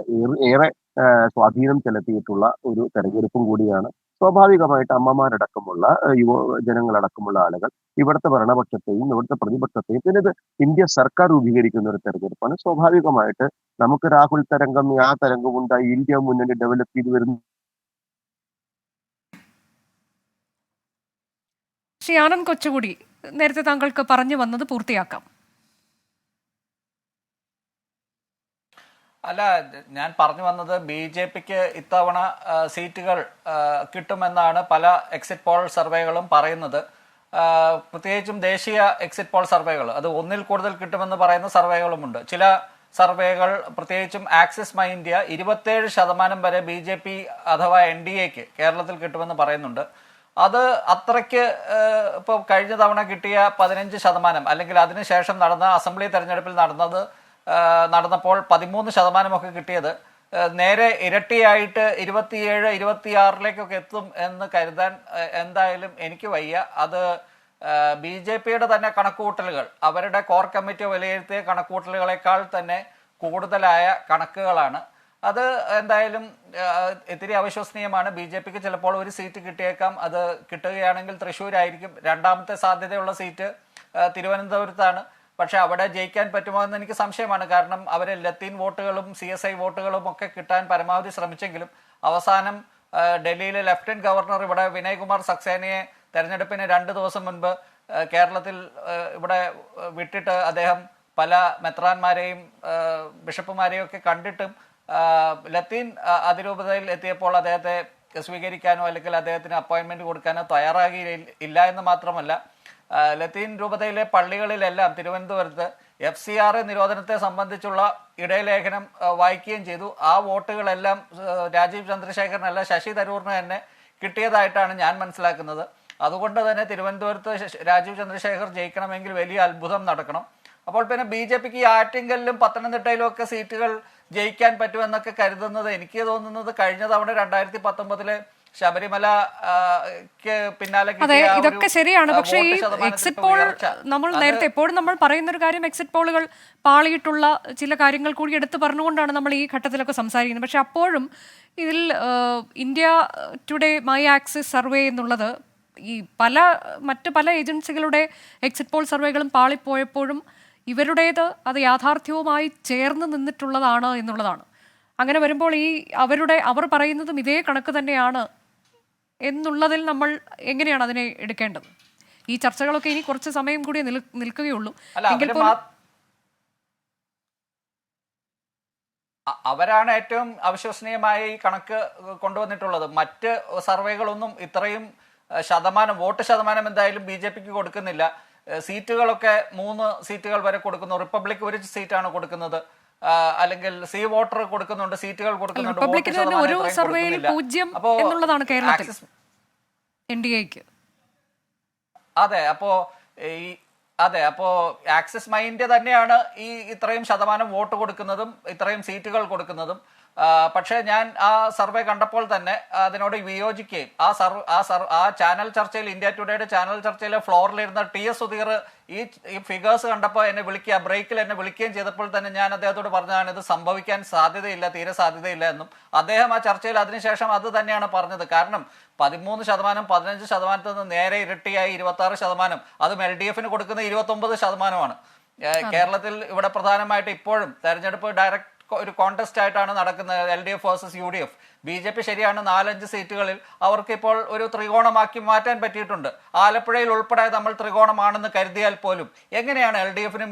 ഏറെ സ്വാധീനം ചെലുത്തിയിട്ടുള്ള ഒരു തെരഞ്ഞെടുപ്പും കൂടിയാണ്. സ്വാഭാവികമായിട്ട് അമ്മമാരടക്കമുള്ള യുവജനങ്ങളടക്കമുള്ള ആളുകൾ ഇവിടുത്തെ ഭരണപക്ഷത്തെയും ഇവിടുത്തെ പ്രതിപക്ഷത്തെയും, പിന്നെ ഇത് ഇന്ത്യ സർക്കാർ രൂപീകരിക്കുന്ന ഒരു തെരഞ്ഞെടുപ്പാണ്. സ്വാഭാവികമായിട്ട് നമുക്ക് രാഹുൽ തരംഗം, ആ തരംഗം ഉണ്ടായി ഇന്ത്യ മുന്നണി ഡെവലപ്പ് ചെയ്ത് വരുന്നു. ശ്രീ ആനന്ദ് കൊച്ചുകൂടി, നേരത്തെ താങ്കൾക്ക് പറഞ്ഞു വന്നത് പൂർത്തിയാക്കാം. അല്ല, ഞാൻ പറഞ്ഞു വന്നത് BJPക്ക് ഇത്തവണ സീറ്റുകൾ കിട്ടുമെന്നാണ് പല എക്സിറ്റ് പോൾ സർവേകളും പറയുന്നത്. പ്രത്യേകിച്ചും ദേശീയ എക്സിറ്റ് പോൾ സർവേകൾ, അത് 1-ൽ കൂടുതൽ കിട്ടുമെന്ന് പറയുന്ന സർവേകളുമുണ്ട്. ചില സർവേകൾ, പ്രത്യേകിച്ചും ആക്സിസ് മൈ ഇന്ത്യ, 27% വരെ BJP അഥവാ NDAക്ക് കേരളത്തിൽ കിട്ടുമെന്ന് പറയുന്നുണ്ട്. അത് അത്രയ്ക്ക് ഇപ്പോൾ കഴിഞ്ഞ തവണ കിട്ടിയ 15% അല്ലെങ്കിൽ അതിനുശേഷം നടന്ന അസംബ്ലി തെരഞ്ഞെടുപ്പിൽ നടന്നപ്പോൾ 13% കിട്ടിയത് നേരെ ഇരട്ടിയായിട്ട് 27-26 എത്തും എന്ന് കരുതാൻ എന്തായാലും എനിക്ക് വയ്യ. അത് BJPയുടെ തന്നെ കണക്കുകൂട്ടലുകൾ, അവരുടെ കോർ കമ്മിറ്റി വിലയിരുത്തിയ കണക്കുകൂട്ടലുകളെക്കാൾ തന്നെ കൂടുതലായ കണക്കുകളാണ്. അത് എന്തായാലും ഇത്തിരി അവിശ്വസനീയമാണ്. BJPക്ക് ചിലപ്പോൾ ഒരു സീറ്റ് കിട്ടിയേക്കാം. അത് കിട്ടുകയാണെങ്കിൽ തൃശ്ശൂരായിരിക്കും. രണ്ടാമത്തെ സാധ്യതയുള്ള സീറ്റ് തിരുവനന്തപുരത്താണ്. പക്ഷെ അവിടെ ജയിക്കാൻ പറ്റുമോ എന്ന് എനിക്ക് സംശയമാണ്. കാരണം അവർ ലത്തീൻ വോട്ടുകളും CSI വോട്ടുകളും ഒക്കെ കിട്ടാൻ പരമാവധി ശ്രമിച്ചെങ്കിലും അവസാനം ഡൽഹിയിലെ ലഫ്റ്റനന്റ് ഗവർണർ ഇവിടെ വിനയ്കുമാർ സക്സേനയെ തെരഞ്ഞെടുപ്പിന് 2 ദിവസം മുൻപ് കേരളത്തിൽ ഇവിടെ വിട്ടിട്ട് അദ്ദേഹം പല മെത്രാന്മാരെയും ബിഷപ്പുമാരെയും ഒക്കെ കണ്ടിട്ടും ലത്തീൻ അതിരൂപതയിൽ എത്തിയപ്പോൾ അദ്ദേഹത്തെ സ്വീകരിക്കാനോ അല്ലെങ്കിൽ അദ്ദേഹത്തിന് അപ്പോയിന്റ്മെന്റ് കൊടുക്കാനോ തയ്യാറാകിയില്ല എന്ന് മാത്രമല്ല, ലത്തീൻ രൂപതയിലെ പള്ളികളിലെല്ലാം തിരുവനന്തപുരത്ത് FCR നിരോധനത്തെ സംബന്ധിച്ചുള്ള ഇടയലേഖനം വായിക്കുകയും ചെയ്തു. ആ വോട്ടുകളെല്ലാം രാജീവ് ചന്ദ്രശേഖരനല്ല, ശശി തരൂറിന് തന്നെ കിട്ടിയതായിട്ടാണ് ഞാൻ മനസ്സിലാക്കുന്നത്. അതുകൊണ്ട് തന്നെ തിരുവനന്തപുരത്ത് രാജീവ് ചന്ദ്രശേഖർ ജയിക്കണമെങ്കിൽ വലിയ അത്ഭുതം നടക്കണം. അപ്പോൾ പിന്നെ BJPക്ക് ഈ ആറ്റിങ്കലിലും പത്തനംതിട്ടയിലും ഒക്കെ സീറ്റുകൾ ജയിക്കാൻ പറ്റുമെന്നൊക്കെ കരുതുന്നത്, എനിക്ക് തോന്നുന്നത് കഴിഞ്ഞ തവണ 2019 ശബരിമല പിന്നാലെ അതെ, ഇതൊക്കെ ശരിയാണ്. പക്ഷേ ഈ എക്സിറ്റ് പോൾ, നമ്മൾ നേരത്തെ എപ്പോഴും നമ്മൾ പറയുന്ന ഒരു കാര്യം, എക്സിറ്റ് പോളുകൾ പാളിയിട്ടുള്ള ചില കാര്യങ്ങൾ കൂടി എടുത്തു പറഞ്ഞുകൊണ്ടാണ് നമ്മൾ ഈ ഘട്ടത്തിലൊക്കെ സംസാരിക്കുന്നത്. പക്ഷെ അപ്പോഴും ഇതിൽ India today my axis survey എന്നുള്ളത് ഈ മറ്റ് പല ഏജൻസികളുടെ എക്സിറ്റ് പോൾ സർവേകളും പാളിപ്പോയപ്പോഴും ഇവരുടേത് അത് യാഥാർത്ഥ്യവുമായി ചേർന്ന് നിന്നിട്ടുള്ളതാണ് എന്നുള്ളതാണ്. അങ്ങനെ വരുമ്പോൾ അവർ പറയുന്നതും ഇതേ കണക്ക് തന്നെയാണ് എന്നുള്ളതിൽ നമ്മൾ എങ്ങനെയാണ് അതിനെ എടുക്കേണ്ടത്? ഈ ചർച്ചകളൊക്കെ ഇനി കുറച്ച് സമയം കൂടി നിൽക്കുകയുള്ളൂ. അവരാണ് ഏറ്റവും അവിശ്വസനീയമായ ഈ കണക്ക് കൊണ്ടുവന്നിട്ടുള്ളത്. മറ്റ് സർവേകളൊന്നും ഇത്രയും വോട്ട് ശതമാനം എന്തായാലും BJPക്ക് കൊടുക്കുന്നില്ല. സീറ്റുകളൊക്കെ 3 സീറ്റുകൾ വരെ കൊടുക്കുന്നു. റിപ്പബ്ലിക് 1 സീറ്റാണ് കൊടുക്കുന്നത്. അല്ലെങ്കിൽ സി വോട്ടർ കൊടുക്കുന്നുണ്ട്, സീറ്റുകൾ കൊടുക്കുന്നുണ്ട്. ഒരു സർവേയിൽ 0 എന്നുള്ളതാണ് കേരളത്തിൽ NDAക്ക്. അതെ, അപ്പോ ആക്സിസ് മൈൻഡ് തന്നെയാണ് ഈ ഇത്രയും ശതമാനം വോട്ട് കൊടുക്കുന്നതും ഇത്രയും സീറ്റുകൾ കൊടുക്കുന്നതും. പക്ഷേ ഞാൻ ആ സർവേ കണ്ടപ്പോൾ തന്നെ അതിനോട് വിയോജിക്കുകയും ആ ചാനൽ ചർച്ചയിൽ, ഇന്ത്യ ടുഡേയുടെ ചാനൽ ചർച്ചയിലെ ഫ്ലോറിലിരുന്ന TS സുധീർ ഈ ഫിഗേഴ്സ് കണ്ടപ്പോൾ എന്നെ ബ്രേക്കിൽ എന്നെ വിളിക്കുകയും ചെയ്തപ്പോൾ തന്നെ ഞാൻ അദ്ദേഹത്തോട് പറഞ്ഞതാണ് ഇത് സംഭവിക്കാൻ സാധ്യതയില്ല, തീരെ സാധ്യതയില്ല എന്നും. അദ്ദേഹം ആ ചർച്ചയിൽ അതിനുശേഷം അത് തന്നെയാണ് പറഞ്ഞത്. കാരണം 13%, 15% നിന്ന് നേരെ ഇരട്ടിയായി 26%, അതും LDFന് കൊടുക്കുന്ന 29%. കേരളത്തിൽ ഇവിടെ പ്രധാനമായിട്ട് ഇപ്പോഴും തെരഞ്ഞെടുപ്പ് ഡയറക്റ്റ് ഒരു കോൺടെസ്റ്റ് ആയിട്ടാണ് നടക്കുന്നത്, LDF വേഴ്സസ് UDF. BJP ശരിയാണ് 4-5 സീറ്റുകളിൽ അവർക്ക് ഇപ്പോൾ ഒരു ത്രികോണമാക്കി മാറ്റാൻ പറ്റിയിട്ടുണ്ട്. ആലപ്പുഴയിൽ ഉൾപ്പെടെ നമ്മൾ ത്രികോണമാണെന്ന് കരുതിയാൽ പോലും എങ്ങനെയാണ് LDFനും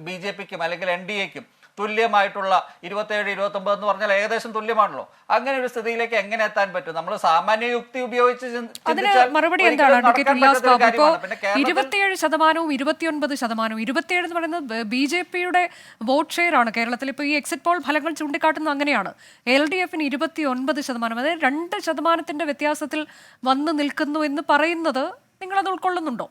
BJPക്കും അല്ലെങ്കിൽ NDAക്കും തുല്യമായിട്ടുള്ള 27-29 എന്ന് പറഞ്ഞാൽ ഏകദേശം തുല്യമാണല്ലോ. അങ്ങനെ ഒരു സ്ഥിതിയിലേക്ക് എങ്ങനെ എത്താൻ പറ്റും? നമ്മൾ സാമാന്യ യുക്തി ഉപയോഗിച്ച് അതിന് മറുപടി എന്താണ് അഡ്വക്കേറ്റ് ഉല്ലാസ് ബാബു? ഇപ്പോൾ 27%, 29%, 27 എന്ന് പറയുന്നത് BJPയുടെ വോട്ട് ഷെയർ ആണ് കേരളത്തിൽ. ഇപ്പോൾ ഈ എക്സിറ്റ് പോൾ ഫലങ്ങൾ ചൂണ്ടിക്കാട്ടുന്നത് അങ്ങനെയാണ്. LDFന് 29%, അതായത് 2% വ്യത്യാസത്തിൽ വന്നു നിൽക്കുന്നു എന്ന് പറയുന്നത് നിങ്ങളത് ഉൾക്കൊള്ളുന്നുണ്ടോ?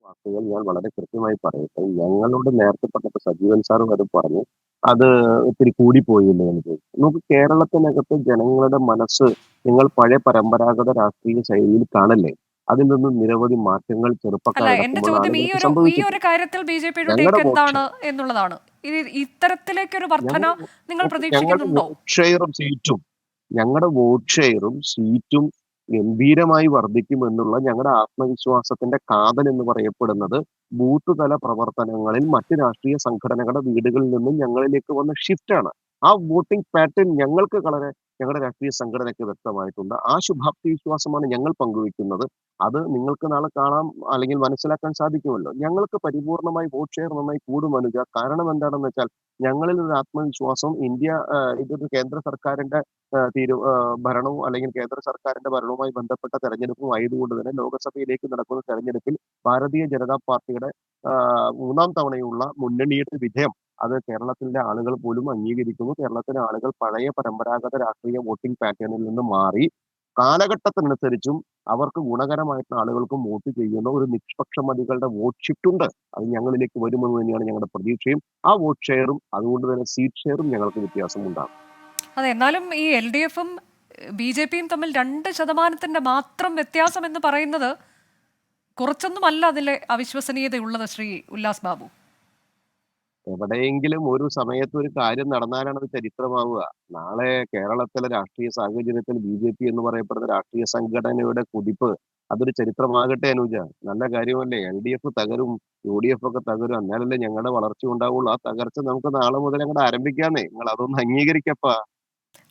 വാക്കുകൾ ഞാൻ വളരെ കൃത്യമായി പറയട്ടെ. ഞങ്ങളോട് നേരത്തെ പറഞ്ഞപ്പോൾ സജീവൻ സാറും അത് പറഞ്ഞു, അത് ഇത്തിരി കൂടിപ്പോയില്ലേ എന്ന് ചോദിച്ചു. നമുക്ക് കേരളത്തിനകത്ത് ജനങ്ങളുടെ മനസ്സ് നിങ്ങൾ പഴയ പരമ്പരാഗത രാഷ്ട്രീയ ശൈലിയിൽ കാണല്ലേ? അതിൽ നിന്ന് നിരവധി മാറ്റങ്ങൾ എന്റെ ചെറുപ്പക്കാരടക്കമുള്ള ചോദ്യം ഈ ആളുകൾക്ക് ഒരു കാര്യത്തിൽ BJPയുടെ ഞങ്ങളുടെ ടേക്ക് വോട്ട് എന്താണ് എന്നുള്ളതാണ്. ഇത്തരത്തിലേക്കൊരു വർധന നിങ്ങൾ ഞങ്ങളുടെ പ്രതീക്ഷിക്കുന്നുണ്ടോ? ഞങ്ങളുടെ വോട്ട് ഷെയറും സീറ്റും ഗംഭീരമായി വർദ്ധിക്കുമെന്നുള്ള ഞങ്ങളുടെ ആത്മവിശ്വാസത്തിന്റെ കാതൽ എന്ന് പറയപ്പെടുന്നത് ബൂത്ത് തല പ്രവർത്തനങ്ങളിൽ മറ്റ് രാഷ്ട്രീയ സംഘടനകളുടെ വീടുകളിൽ നിന്നും ഞങ്ങളിലേക്ക് വന്ന ഷിഫ്റ്റാണ്. ആ വോട്ടിംഗ് പാറ്റേൺ ഞങ്ങളുടെ രാഷ്ട്രീയ സംഘടനയ്ക്ക് വ്യക്തമായിട്ടുണ്ട്. ആ ശുഭാപ്തി വിശ്വാസമാണ് ഞങ്ങൾ പങ്കുവെക്കുന്നത്. അത് നിങ്ങൾക്ക് നാളെ കാണാം, അല്ലെങ്കിൽ മനസ്സിലാക്കാൻ സാധിക്കുമല്ലോ. ഞങ്ങൾക്ക് പരിപൂർണമായി വോട്ട് ഷെയർ നന്നായി കൂടും അനുജ. കാരണം എന്താണെന്ന് വെച്ചാൽ ഞങ്ങളിൽ ഒരു ആത്മവിശ്വാസം, ഇതൊരു കേന്ദ്ര സർക്കാരിന്റെ ഭരണവും അല്ലെങ്കിൽ കേന്ദ്ര സർക്കാരിന്റെ ഭരണവുമായി ബന്ധപ്പെട്ട തെരഞ്ഞെടുപ്പും ആയതുകൊണ്ട് തന്നെ ലോക്സഭയിലേക്ക് നടക്കുന്ന തെരഞ്ഞെടുപ്പിൽ ഭാരതീയ ജനതാ പാർട്ടിയുടെ 3ാം തവണയുള്ള മുന്നണിയുടെ വിജയം അത് കേരളത്തിലെ ആളുകൾ പോലും അംഗീകരിക്കുന്നു. കേരളത്തിലെ ആളുകൾ പഴയ പരമ്പരാഗത രാഷ്ട്രീയ വോട്ടിംഗ് പാറ്റേണിൽ നിന്ന് മാറി കാലഘട്ടത്തിനനുസരിച്ചും അവർക്ക് ഗുണകരമായിട്ടുള്ള ആളുകൾക്കും വോട്ട് ചെയ്യുന്ന ഒരു നിഷ്പക്ഷമതികളുടെ വോട്ട് ഷിഫ്റ്റ് ഉണ്ട്. അത് ഞങ്ങളിലേക്ക് വരുമെന്ന് തന്നെയാണ് ഞങ്ങളുടെ പ്രതീക്ഷയും. ആ വോട്ട് ഷെയറും അതുകൊണ്ട് തന്നെ സീറ്റ് ഷെയറും ഞങ്ങൾക്ക് വ്യത്യാസം ഉണ്ടാകും. അതെ, എന്നാലും ഈ LDFും BJPയും തമ്മിൽ 2% മാത്രം വ്യത്യാസം എന്ന് പറയുന്നത് കുറച്ചൊന്നുമല്ല അതിലെ അവിശ്വസനീയതയുള്ളത് ശ്രീ ഉല്ലാസ് ബാബു. എവിടെയെങ്കിലും ഒരു സമയത്ത് ഒരു കാര്യം നടന്നാലാണ് അത് ചരിത്രമാവുക. നാളെ കേരളത്തിലെ രാഷ്ട്രീയ സാഹചര്യത്തിൽ BJP എന്ന് പറയപ്പെടുന്ന രാഷ്ട്രീയ സംഘടനയുടെ കുതിപ്പ് അതൊരു ചരിത്രമാകട്ടെ അനുജ. നല്ല കാര്യമല്ലേ? LDF തകരും, UDF ഒക്കെ തകരും, എന്നാലല്ലേ ഞങ്ങളുടെ വളർച്ച ഉണ്ടാവുള്ളൂ. ആ തകർച്ച നമുക്ക് നാളെ മുതൽ അങ്ങോട്ട് ആരംഭിക്കാന്നേ. നിങ്ങൾ അതൊന്ന് അംഗീകരിക്കപ്പാ.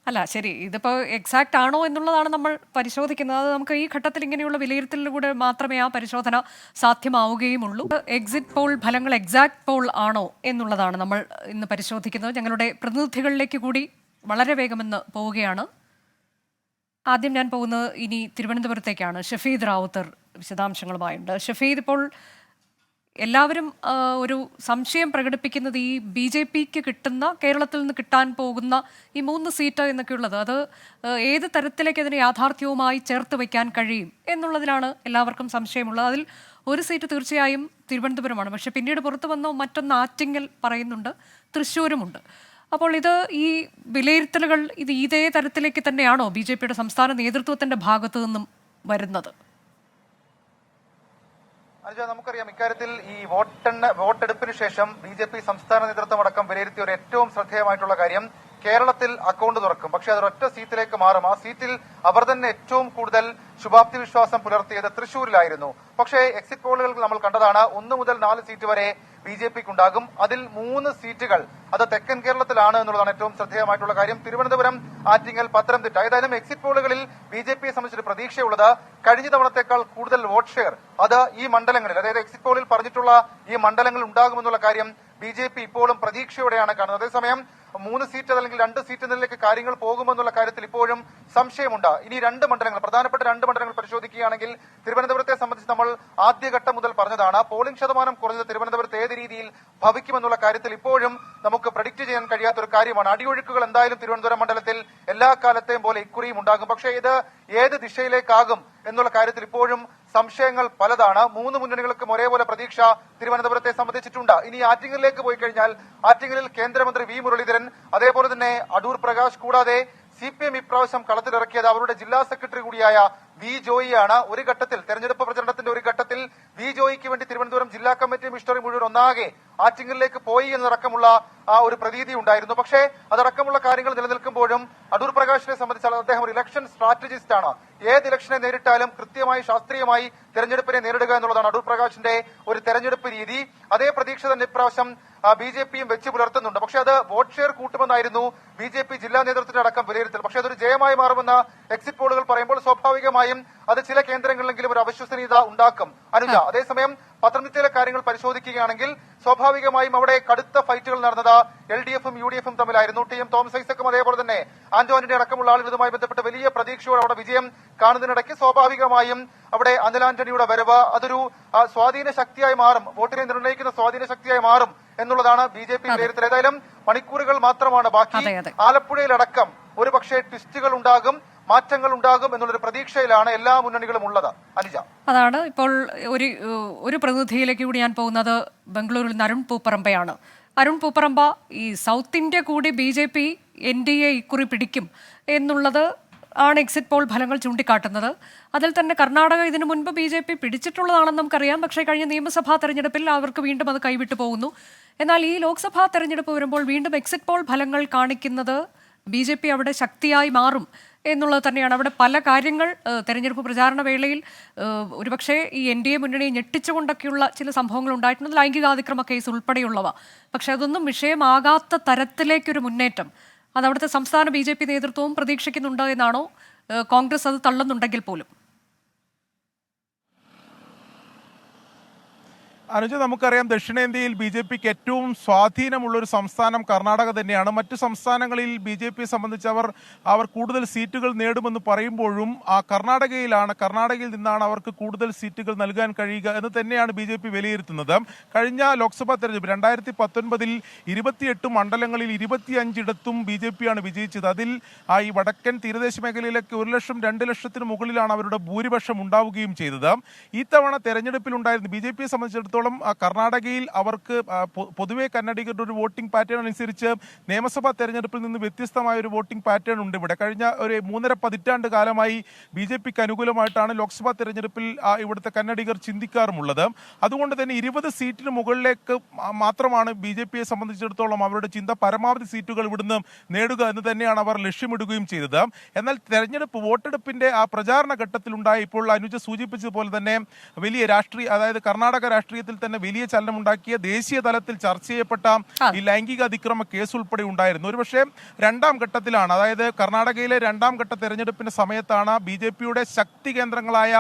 അല്ല ശരി, ഇതിപ്പോൾ എക്സാക്റ്റ് ആണോ എന്നുള്ളതാണ് നമ്മൾ പരിശോധിക്കുന്നത്. അത് നമുക്ക് ഈ ഘട്ടത്തിൽ ഇങ്ങനെയുള്ള വിലയിരുത്തലിലൂടെ മാത്രമേ ആ പരിശോധന സാധ്യമാവുകയുമുള്ളൂ. എക്സിറ്റ് പോൾ ഫലങ്ങൾ എക്സാക്ട് പോൾ ആണോ എന്നുള്ളതാണ് നമ്മൾ ഇന്ന് പരിശോധിക്കുന്നത്. ഞങ്ങളുടെ പ്രതിനിധികളിലേക്ക് കൂടി വളരെ വേഗമെന്ന് പോവുകയാണ്. ആദ്യം ഞാൻ പോകുന്നത് ഇനി തിരുവനന്തപുരത്തേക്കാണ്. ഷഫീദ് റാവുത്തർ വിശദാംശങ്ങളുമായുണ്ട്. ഷഫീദ്, ഇപ്പോൾ എല്ലാവരും ഒരു സംശയം പ്രകടിപ്പിക്കുന്നത് ഈ BJPക്ക് കിട്ടുന്ന, കേരളത്തിൽ നിന്ന് കിട്ടാൻ പോകുന്ന ഈ 3 സീറ്റ് എന്നൊക്കെയുള്ളത് അത് ഏത് തരത്തിലേക്ക് അതിനെ യാഥാർത്ഥ്യവുമായി ചേർത്ത് വയ്ക്കാൻ കഴിയും എന്നുള്ളതിലാണ് എല്ലാവർക്കും സംശയമുള്ളത്. അതിൽ ഒരു സീറ്റ് തീർച്ചയായും തിരുവനന്തപുരമാണ്. പക്ഷേ പിന്നീട് പുറത്തു വന്ന മറ്റൊന്ന് ആറ്റിങ്ങൽ പറയുന്നുണ്ട്, തൃശ്ശൂരുമുണ്ട്. അപ്പോൾ ഈ വിലയിരുത്തലുകൾ ഇതേ തരത്തിലേക്ക് തന്നെയാണോ BJPയുടെ സംസ്ഥാന നേതൃത്വത്തിന്റെ ഭാഗത്തു നിന്നും വരുന്നത്? അനുജ, നമുക്കറിയാം ഇക്കാര്യത്തിൽ ഈ വോട്ടെടുപ്പിന് ശേഷം BJP സംസ്ഥാന നേതൃത്വം അടക്കം വിലയിരുത്തിയ ഒരു ഏറ്റവും ശ്രദ്ധേയമായിട്ടുള്ള കാര്യം കേരളത്തിൽ അക്കൗണ്ട് തുറക്കും, പക്ഷെ അതൊരൊറ്റ സീറ്റിലേക്ക് മാറും. ആ സീറ്റിൽ അവർ തന്നെ ഏറ്റവും കൂടുതൽ ശുഭാപ്തി വിശ്വാസം പുലർത്തിയത് തൃശ്ശൂരിലായിരുന്നു. പക്ഷേ എക്സിറ്റ് പോളുകൾ നമ്മൾ കണ്ടതാണ് 1 മുതൽ 4 സീറ്റ് വരെ BJPക്ക് ഉണ്ടാകും. അതിൽ 3 സീറ്റുകൾ അത് തെക്കൻ കേരളത്തിലാണ് എന്നുള്ളതാണ് ഏറ്റവും ശ്രദ്ധേയമായിട്ടുള്ള കാര്യം. തിരുവനന്തപുരം, ആറ്റിങ്ങൽ, പത്തനംതിട്ട. ഏതായാലും എക്സിറ്റ് പോളുകളിൽ BJPയെ സംബന്ധിച്ചൊരു പ്രതീക്ഷയുള്ളത് കഴിഞ്ഞ തവണത്തേക്കാൾ കൂടുതൽ വോട്ട് ഷെയർ അത് ഈ മണ്ഡലങ്ങളിൽ, അതായത് എക്സിറ്റ് പോളിൽ പറഞ്ഞിട്ടുള്ള ഈ മണ്ഡലങ്ങളിൽ ഉണ്ടാകുമെന്നുള്ള കാര്യം BJP ഇപ്പോഴും പ്രതീക്ഷയോടെയാണ് കാണുന്നത്. അതേസമയം 3 സീറ്റ് അല്ലെങ്കിൽ 2 സീറ്റ് എന്നതിലേക്ക് കാര്യങ്ങൾ പോകുമെന്നുള്ള കാര്യത്തിൽ ഇപ്പോഴും സംശയമുണ്ട്. ഇനി 2 മണ്ഡലങ്ങൾ, പ്രധാനപ്പെട്ട 2 മണ്ഡലങ്ങൾ പരിശോധിക്കുകയാണെങ്കിൽ തിരുവനന്തപുരത്തെ സംബന്ധിച്ച് നമ്മൾ ആദ്യഘട്ടം മുതൽ പറഞ്ഞതാണ്, പോളിംഗ് ശതമാനം കുറഞ്ഞത് തിരുവനന്തപുരത്ത് ഏത് രീതിയിൽ ഭവിക്കുമെന്നുള്ള കാര്യത്തിൽ ഇപ്പോഴും നമുക്ക് പ്രഡിക്റ്റ് ചെയ്യാൻ കഴിയാത്ത ഒരു കാര്യമാണ്. അടിയൊഴുക്കുകൾ എന്തായാലും തിരുവനന്തപുരം മണ്ഡലത്തിൽ എല്ലാ കാലത്തെയും പോലെ ഇക്കുറിയും ഉണ്ടാകും. പക്ഷേ ഇത് ഏത് ദിശയിലേക്കാകും എന്നുള്ള കാര്യത്തിൽ ഇപ്പോഴും സംശയങ്ങൾ പലതാണ്. 3 മുന്നണികൾക്കും ഒരേപോലെ പ്രതീക്ഷ തിരുവനന്തപുരത്തെ സംബന്ധിച്ചിട്ടുണ്ട്. ഇനി ആറ്റിങ്ങലിലേക്ക് പോയി കഴിഞ്ഞാൽ ആറ്റിങ്ങലിൽ കേന്ദ്രമന്ത്രി വി മുരളീധരൻ, അതേപോലെ തന്നെ അടൂർ പ്രകാശ്, കൂടാതെ CPM ഇപ്രാവശ്യം കളത്തിലിറക്കിയത് അവരുടെ ജില്ലാ സെക്രട്ടറി കൂടിയായ വി ജോയിയാണ്. ഒരു ഘട്ടത്തിൽ തെരഞ്ഞെടുപ്പ് പ്രചരണത്തിന്റെ ഒരു ഘട്ടത്തിൽ വി ജോയിക്ക് വേണ്ടി തിരുവനന്തപുരം ജില്ലാ കമ്മിറ്റി മിഷണറി മുഴുവൻ ഒന്നാകെ ആറ്റിങ്ങലിലേക്ക് പോയി എന്നടക്കമുള്ള ആ ഒരു പ്രതീതി ഉണ്ടായിരുന്നു. പക്ഷേ അതടക്കമുള്ള കാര്യങ്ങൾ നിലനിൽക്കുമ്പോഴും അടൂർ പ്രകാശിനെ സംബന്ധിച്ചാൽ അദ്ദേഹം ഒരു ഇലക്ഷൻ സ്ട്രാറ്റജിസ്റ്റ് ആണ്. ഏത് ഇലക്ഷനെ നേരിട്ടാലും കൃത്യമായി ശാസ്ത്രീയമായി തെരഞ്ഞെടുപ്പിനെ നേരിടുക എന്നുള്ളതാണ് അടൂർ പ്രകാശിന്റെ ഒരു തെരഞ്ഞെടുപ്പ് രീതി. അതേ പ്രതീക്ഷ തന്നെ ഇപ്രാവശ്യം BJPയും വെച്ച് പുലർത്തുന്നുണ്ട്. പക്ഷേ അത് വോട്ട് ഷെയർ കൂട്ടുമെന്നായിരുന്നു BJP ജില്ലാ നേതൃത്വത്തിന്റെ അടക്കം വിലയിരുത്തൽ. പക്ഷേ അതൊരു ജയമായി മാറുമെന്ന് എക്സിറ്റ് പോളുകൾ പറയുമ്പോൾ സ്വാഭാവികമായും അത് ചില കേന്ദ്രങ്ങളിലെങ്കിലും ഒരു അവിശ്വസനീയത ഉണ്ടാക്കും. അനുജ, അതേസമയം പത്തനംതിട്ടയിലെ കാര്യങ്ങൾ പരിശോധിക്കുകയാണെങ്കിൽ സ്വാഭാവികമായും അവിടെ കടുത്ത ഫൈറ്റുകൾ നടന്നത് LDFും UDFും തമ്മിലായിരുന്നു. TM തോമസ് ഐസക്കും അതേപോലെ തന്നെ ആന്റോ ആന്റണി അടക്കമുള്ള ആളുകൾ ഇതുമായി ബന്ധപ്പെട്ട് വലിയ പ്രതീക്ഷയോടെ അവിടെ വിജയം കാണുന്നതിനിടയ്ക്ക് സ്വാഭാവികമായും അവിടെ അനിൽ ആന്റണിയുടെ വരവ് അതൊരു സ്വാധീന ശക്തിയായി മാറും, വോട്ടിനെ നിർണ്ണയിക്കുന്ന സ്വാധീന ശക്തിയായി മാറും എന്നുള്ളതാണ് BJP വിലയിരുത്തൽ. ഏതായാലും മണിക്കൂറുകൾ മാത്രമാണ് ബാക്കി. ആലപ്പുഴയിലടക്കം ഒരു പക്ഷേ ട്വിസ്റ്റുകൾ ഉണ്ടാകും, മാറ്റങ്ങൾ ഉണ്ടാകും എന്നുള്ളൊരു പ്രതീക്ഷയിലാണ് എല്ലാ മുന്നണികളും ഉള്ളത്. അനുജ, അതാണ് ഇപ്പോൾ ഒരു പ്രതിനിധിയിലേക്ക് കൂടി ഞാൻ പോകുന്നത്. ബംഗളൂരുവിൽ നിന്ന് അരുൺ പൂപ്പറമ്പയാണ്. അരുൺ പൂപ്പറമ്പ, ഈ സൗത്ത് ഇന്ത്യ കൂടി BJP NDA ഇക്കുറി പിടിക്കും എന്നുള്ളത് ആണ് എക്സിറ്റ് പോൾ ഫലങ്ങൾ ചൂണ്ടിക്കാട്ടുന്നത്. അതിൽ തന്നെ കർണാടക ഇതിനു മുൻപ് BJP പിടിച്ചിട്ടുള്ളതാണെന്ന് നമുക്കറിയാം. പക്ഷേ കഴിഞ്ഞ നിയമസഭാ തെരഞ്ഞെടുപ്പിൽ അവർക്ക് വീണ്ടും അത് കൈവിട്ടു പോകുന്നു. എന്നാൽ ഈ ലോക്സഭാ തെരഞ്ഞെടുപ്പ് വരുമ്പോൾ വീണ്ടും എക്സിറ്റ് പോൾ ഫലങ്ങൾ കാണിക്കുന്നത് BJP അവിടെ ശക്തിയായി മാറും എന്നുള്ളത് തന്നെയാണ്. അവിടെ പല കാര്യങ്ങൾ തെരഞ്ഞെടുപ്പ് പ്രചാരണ വേളയിൽ ഒരുപക്ഷെ ഈ NDA മുന്നണിയെ ഞെട്ടിച്ചുകൊണ്ടൊക്കെയുള്ള ചില സംഭവങ്ങൾ ഉണ്ടായിട്ടുണ്ട്, ലൈംഗികാതിക്രമ കേസ് ഉൾപ്പെടെയുള്ളവ. പക്ഷെ അതൊന്നും വിഷയമാകാത്ത തരത്തിലേക്കൊരു മുന്നേറ്റം അത് അവിടുത്തെ സംസ്ഥാന BJP നേതൃത്വവും പ്രതീക്ഷിക്കുന്നുണ്ട് എന്നാണോ? കോൺഗ്രസ് അത് തള്ളുന്നുണ്ടെങ്കിൽ പോലും. അനുജ, നമുക്കറിയാം ദക്ഷിണേന്ത്യയിൽ BJPക്ക് ഏറ്റവും സ്വാധീനമുള്ളൊരു സംസ്ഥാനം കർണാടക തന്നെയാണ്. മറ്റു സംസ്ഥാനങ്ങളിൽ BJPയെ സംബന്ധിച്ച് അവർ കൂടുതൽ സീറ്റുകൾ നേടുമെന്ന് പറയുമ്പോഴും കർണാടകയിൽ നിന്നാണ് അവർക്ക് കൂടുതൽ സീറ്റുകൾ നൽകാൻ കഴിയുക എന്ന് തന്നെയാണ് BJP വിലയിരുത്തുന്നത്. കഴിഞ്ഞ ലോക്സഭാ തെരഞ്ഞെടുപ്പ് 2019 28 മണ്ഡലങ്ങളിൽ 25 BJPയാണ് വിജയിച്ചത്. അതിൽ ഈ വടക്കൻ തീരദേശ മേഖലയിലേക്ക് 1 ലക്ഷം 2 ലക്ഷത്തിന് മുകളിലാണ് അവരുടെ ഭൂരിപക്ഷം ഉണ്ടാവുകയും ചെയ്തത്. ഈ തവണ തെരഞ്ഞെടുപ്പിലുണ്ടായിരുന്നു BJPയെ സംബന്ധിച്ചിടത്തോളം കർണാടകയിൽ അവർക്ക് പൊതുവെ കന്നഡിഗരുടെ ഒരു വോട്ടിംഗ് പാറ്റേൺ അനുസരിച്ച് നിയമസഭാ തെരഞ്ഞെടുപ്പിൽ നിന്ന് വ്യത്യസ്തമായ ഒരു വോട്ടിംഗ് പാറ്റേൺ ഉണ്ട് ഇവിടെ. കഴിഞ്ഞ ഒരു 3.5 പതിറ്റാണ്ട് കാലമായി BJPക്ക് അനുകൂലമായിട്ടാണ് ലോക്സഭാ തെരഞ്ഞെടുപ്പിൽ ഇവിടുത്തെ കന്നഡിഗർ ചിന്തിക്കാറുമുള്ളത്. അതുകൊണ്ട് തന്നെ 20 സീറ്റിന് മുകളിലേക്ക് മാത്രമാണ് BJPയെ സംബന്ധിച്ചിടത്തോളം അവരുടെ ചിന്ത. പരമാവധി സീറ്റുകൾ ഇവിടുന്ന് നേടുക എന്ന് തന്നെയാണ് അവർ ലക്ഷ്യമിടുകയും ചെയ്തത്. എന്നാൽ തെരഞ്ഞെടുപ്പ് വോട്ടെടുപ്പിന്റെ പ്രചാരണ ഘട്ടത്തിലുണ്ടായ ഇപ്പോൾ അനുജ സൂചിപ്പിച്ചതുപോലെ തന്നെ വലിയ അതായത് കർണാടക രാഷ്ട്രീയത്തിൽ തന്നെ വലിയ ചലനമുണ്ടാക്കിയ ദേശീയ തലത്തിൽ ചർച്ച ചെയ്യപ്പെട്ട ഈ ലൈംഗിക അതിക്രമ കേസ് ഉൾപ്പെടെ ഉണ്ടായിരുന്നു. ഒരുപക്ഷെ 2ാം ഘട്ടത്തിലാണ്, അതായത് കർണാടകയിലെ 2ാം ഘട്ട തെരഞ്ഞെടുപ്പിന്റെ സമയത്താണ് BJPയുടെ ശക്തി കേന്ദ്രങ്ങളായ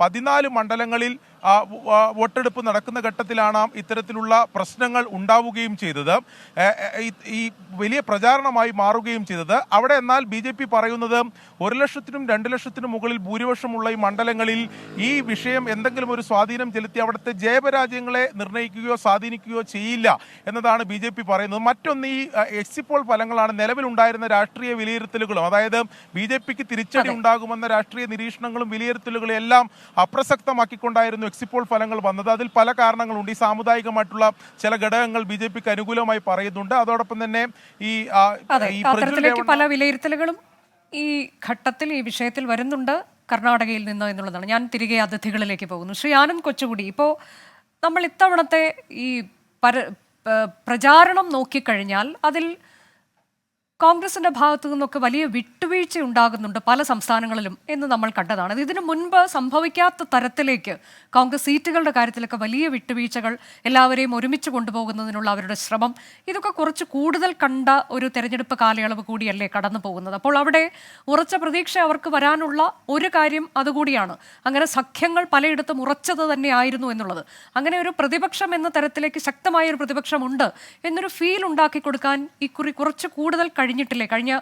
14 മണ്ഡലങ്ങളിൽ വോട്ടെടുപ്പ് നടക്കുന്ന ഘട്ടത്തിലാണ് ഇത്തരത്തിലുള്ള പ്രശ്നങ്ങൾ ഉണ്ടാവുകയും ചെയ്തത്, ഈ വലിയ പ്രചാരണമായി മാറുകയും ചെയ്തത്. അവിടെ എന്നാൽ BJP പറയുന്നത് 1 ലക്ഷത്തിനും 2 ലക്ഷത്തിനും മുകളിൽ ഭൂരിപക്ഷമുള്ള ഈ മണ്ഡലങ്ങളിൽ ഈ വിഷയം എന്തെങ്കിലും ഒരു സ്വാധീനം ചെലുത്തി അവിടുത്തെ ജയപരാജയങ്ങളെ നിർണ്ണയിക്കുകയോ സ്വാധീനിക്കുകയോ ചെയ്യില്ല എന്നതാണ് BJP പറയുന്നത്. മറ്റൊന്ന്, ഈ എക്സിറ്റ് പോൾ ഫലങ്ങളാണ് നിലവിലുണ്ടായിരുന്ന രാഷ്ട്രീയ വിലയിരുത്തലുകളും, അതായത് BJPക്ക് തിരിച്ചടി ഉണ്ടാകുമെന്ന രാഷ്ട്രീയ നിരീക്ഷണങ്ങളും വിലയിരുത്തലുകളും എല്ലാം അപ്രസക്തമാക്കിക്കൊണ്ടായിരുന്നു എക്സിറ്റ് പോൾ ഫലങ്ങൾ വന്നത്. അതിൽ പല കാരണങ്ങളുണ്ട്. ഈ സാമുദായികമായിട്ടുള്ള ചില ഘടകങ്ങൾ BJPക്ക് അനുകൂലമായി പറയുന്നുണ്ട്. അതോടൊപ്പം തന്നെ പല വിലയിരുത്തലുകളും ഈ ഘട്ടത്തിൽ ഈ വിഷയത്തിൽ വരുന്നുണ്ട് കർണാടകയിൽ നിന്ന് എന്നുള്ളതാണ്. ഞാൻ തിരികെ അതിഥികളിലേക്ക് പോകുന്നു. ശ്രീ ആനന്ദ് കൊച്ചുകുടി, ഇപ്പോൾ നമ്മൾ ഇത്തവണത്തെ ഈ പ്രചാരണം നോക്കിക്കഴിഞ്ഞാൽ അതിൽ കോൺഗ്രസിന്റെ ഭാഗത്തു നിന്നൊക്കെ വലിയ വിട്ടുവീഴ്ച ഉണ്ടാകുന്നുണ്ട് പല സംസ്ഥാനങ്ങളിലും എന്ന് നമ്മൾ കണ്ടതാണ്. ഇതിനു മുൻപ് സംഭവിക്കാത്ത തരത്തിലേക്ക് കോൺഗ്രസ് സീറ്റുകളുടെ കാര്യത്തിലൊക്കെ വലിയ വിട്ടുവീഴ്ചകൾ, എല്ലാവരെയും ഒരുമിച്ച് കൊണ്ടുപോകുന്നതിനുള്ള അവരുടെ ശ്രമം, ഇതൊക്കെ കുറച്ച് കൂടുതൽ കണ്ട ഒരു തെരഞ്ഞെടുപ്പ് കാലയളവ് കൂടിയല്ലേ കടന്നു പോകുന്നത്. അപ്പോൾ അവിടെ ഉറച്ച പ്രതീക്ഷ അവർക്ക് വരാനുള്ള ഒരു കാര്യം അതുകൂടിയാണ്. അങ്ങനെ സഖ്യങ്ങൾ പലയിടത്തും ഉറച്ചത് തന്നെയായിരുന്നു എന്നുള്ളത്. അങ്ങനെ ഒരു പ്രതിപക്ഷം എന്ന തരത്തിലേക്ക് ശക്തമായ ഒരു പ്രതിപക്ഷമുണ്ട് എന്നൊരു ഫീൽ ഉണ്ടാക്കി കൊടുക്കാൻ ഇക്കുറി കുറച്ച് കൂടുതൽ കഴിഞ്ഞിട്ടില്ലേ? കഴിഞ്ഞ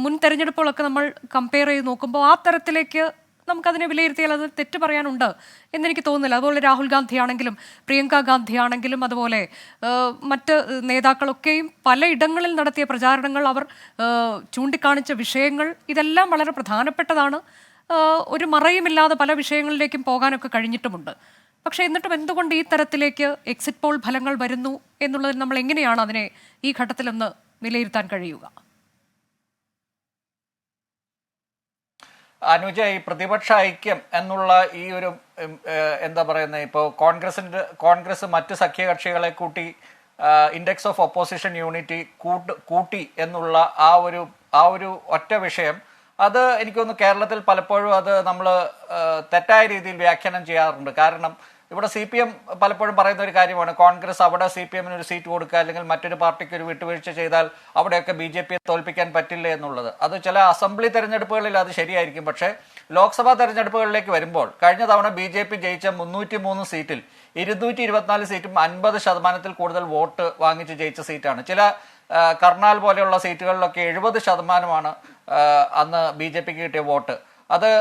മുൻ തെരഞ്ഞെടുപ്പുകളൊക്കെ നമ്മൾ കമ്പയർ ചെയ്ത് നോക്കുമ്പോൾ ആ തരത്തിലേക്ക് നമുക്കതിനെ വിലയിരുത്തിയാൽ അത് തെറ്റ് പറയാനുണ്ട് എന്നെനിക്ക് തോന്നുന്നില്ല. അതുപോലെ രാഹുൽ ഗാന്ധി ആണെങ്കിലും പ്രിയങ്ക ഗാന്ധി ആണെങ്കിലും അതുപോലെ മറ്റ് നേതാക്കളൊക്കെയും പലയിടങ്ങളിൽ നടത്തിയ പ്രചാരണങ്ങൾ, അവർ ചൂണ്ടിക്കാണിച്ച വിഷയങ്ങൾ, ഇതെല്ലാം വളരെ പ്രധാനപ്പെട്ടതാണ്. ഒരു മറയുമില്ലാതെ പല വിഷയങ്ങളിലേക്കും പോകാനൊക്കെ കഴിഞ്ഞിട്ടുമുണ്ട്. പക്ഷേ എന്നിട്ടും എന്തുകൊണ്ട് ഈ തരത്തിലേക്ക് എക്സിറ്റ് പോൾ ഫലങ്ങൾ വരുന്നു എന്നുള്ളതിൽ നമ്മൾ എങ്ങനെയാണ് അതിനെ ഈ ഘട്ടത്തിലൊന്ന് വിലയിരുത്താൻ കഴിയുക? അനുജ, ഈ പ്രതിപക്ഷ ഐക്യം എന്നുള്ള ഈ ഒരു എന്താ പറയുന്നത്, ഇപ്പോൾ കോൺഗ്രസ് മറ്റ് സഖ്യകക്ഷികളെ കൂട്ടി ഇൻഡെക്സ് ഓഫ് ഒപ്പോസിഷൻ യൂണിറ്റി കൂട്ടി എന്നുള്ള ആ ഒരു ഒറ്റ വിഷയം, അത് എനിക്കൊന്ന് കേരളത്തിൽ പലപ്പോഴും അത് നമ്മൾ തെറ്റായ രീതിയിൽ വ്യാഖ്യാനം ചെയ്യാറുണ്ട്. കാരണം ഇവിടെ CPM പലപ്പോഴും പറയുന്ന ഒരു കാര്യമാണ്, കോൺഗ്രസ് അവിടെ CPMന് ഒരു സീറ്റ് കൊടുക്കുക അല്ലെങ്കിൽ മറ്റൊരു പാർട്ടിക്ക് ഒരു വിട്ടുവീഴ്ച ചെയ്താൽ അവിടെയൊക്കെ BJPയെ തോൽപ്പിക്കാൻ പറ്റില്ല എന്നുള്ളത്. അത് ചില അസംബ്ലി തെരഞ്ഞെടുപ്പുകളിൽ അത് ശരിയായിരിക്കും. പക്ഷേ ലോക്സഭാ തെരഞ്ഞെടുപ്പുകളിലേക്ക് വരുമ്പോൾ കഴിഞ്ഞ തവണ BJP ജയിച്ച 303 സീറ്റിൽ 224 സീറ്റും 50% കൂടുതൽ വോട്ട് വാങ്ങിച്ച് ജയിച്ച സീറ്റാണ്. ചില കർണാൽ പോലെയുള്ള സീറ്റുകളിലൊക്കെ 70% അന്ന് BJPക്ക് കിട്ടിയ വോട്ട്. അത്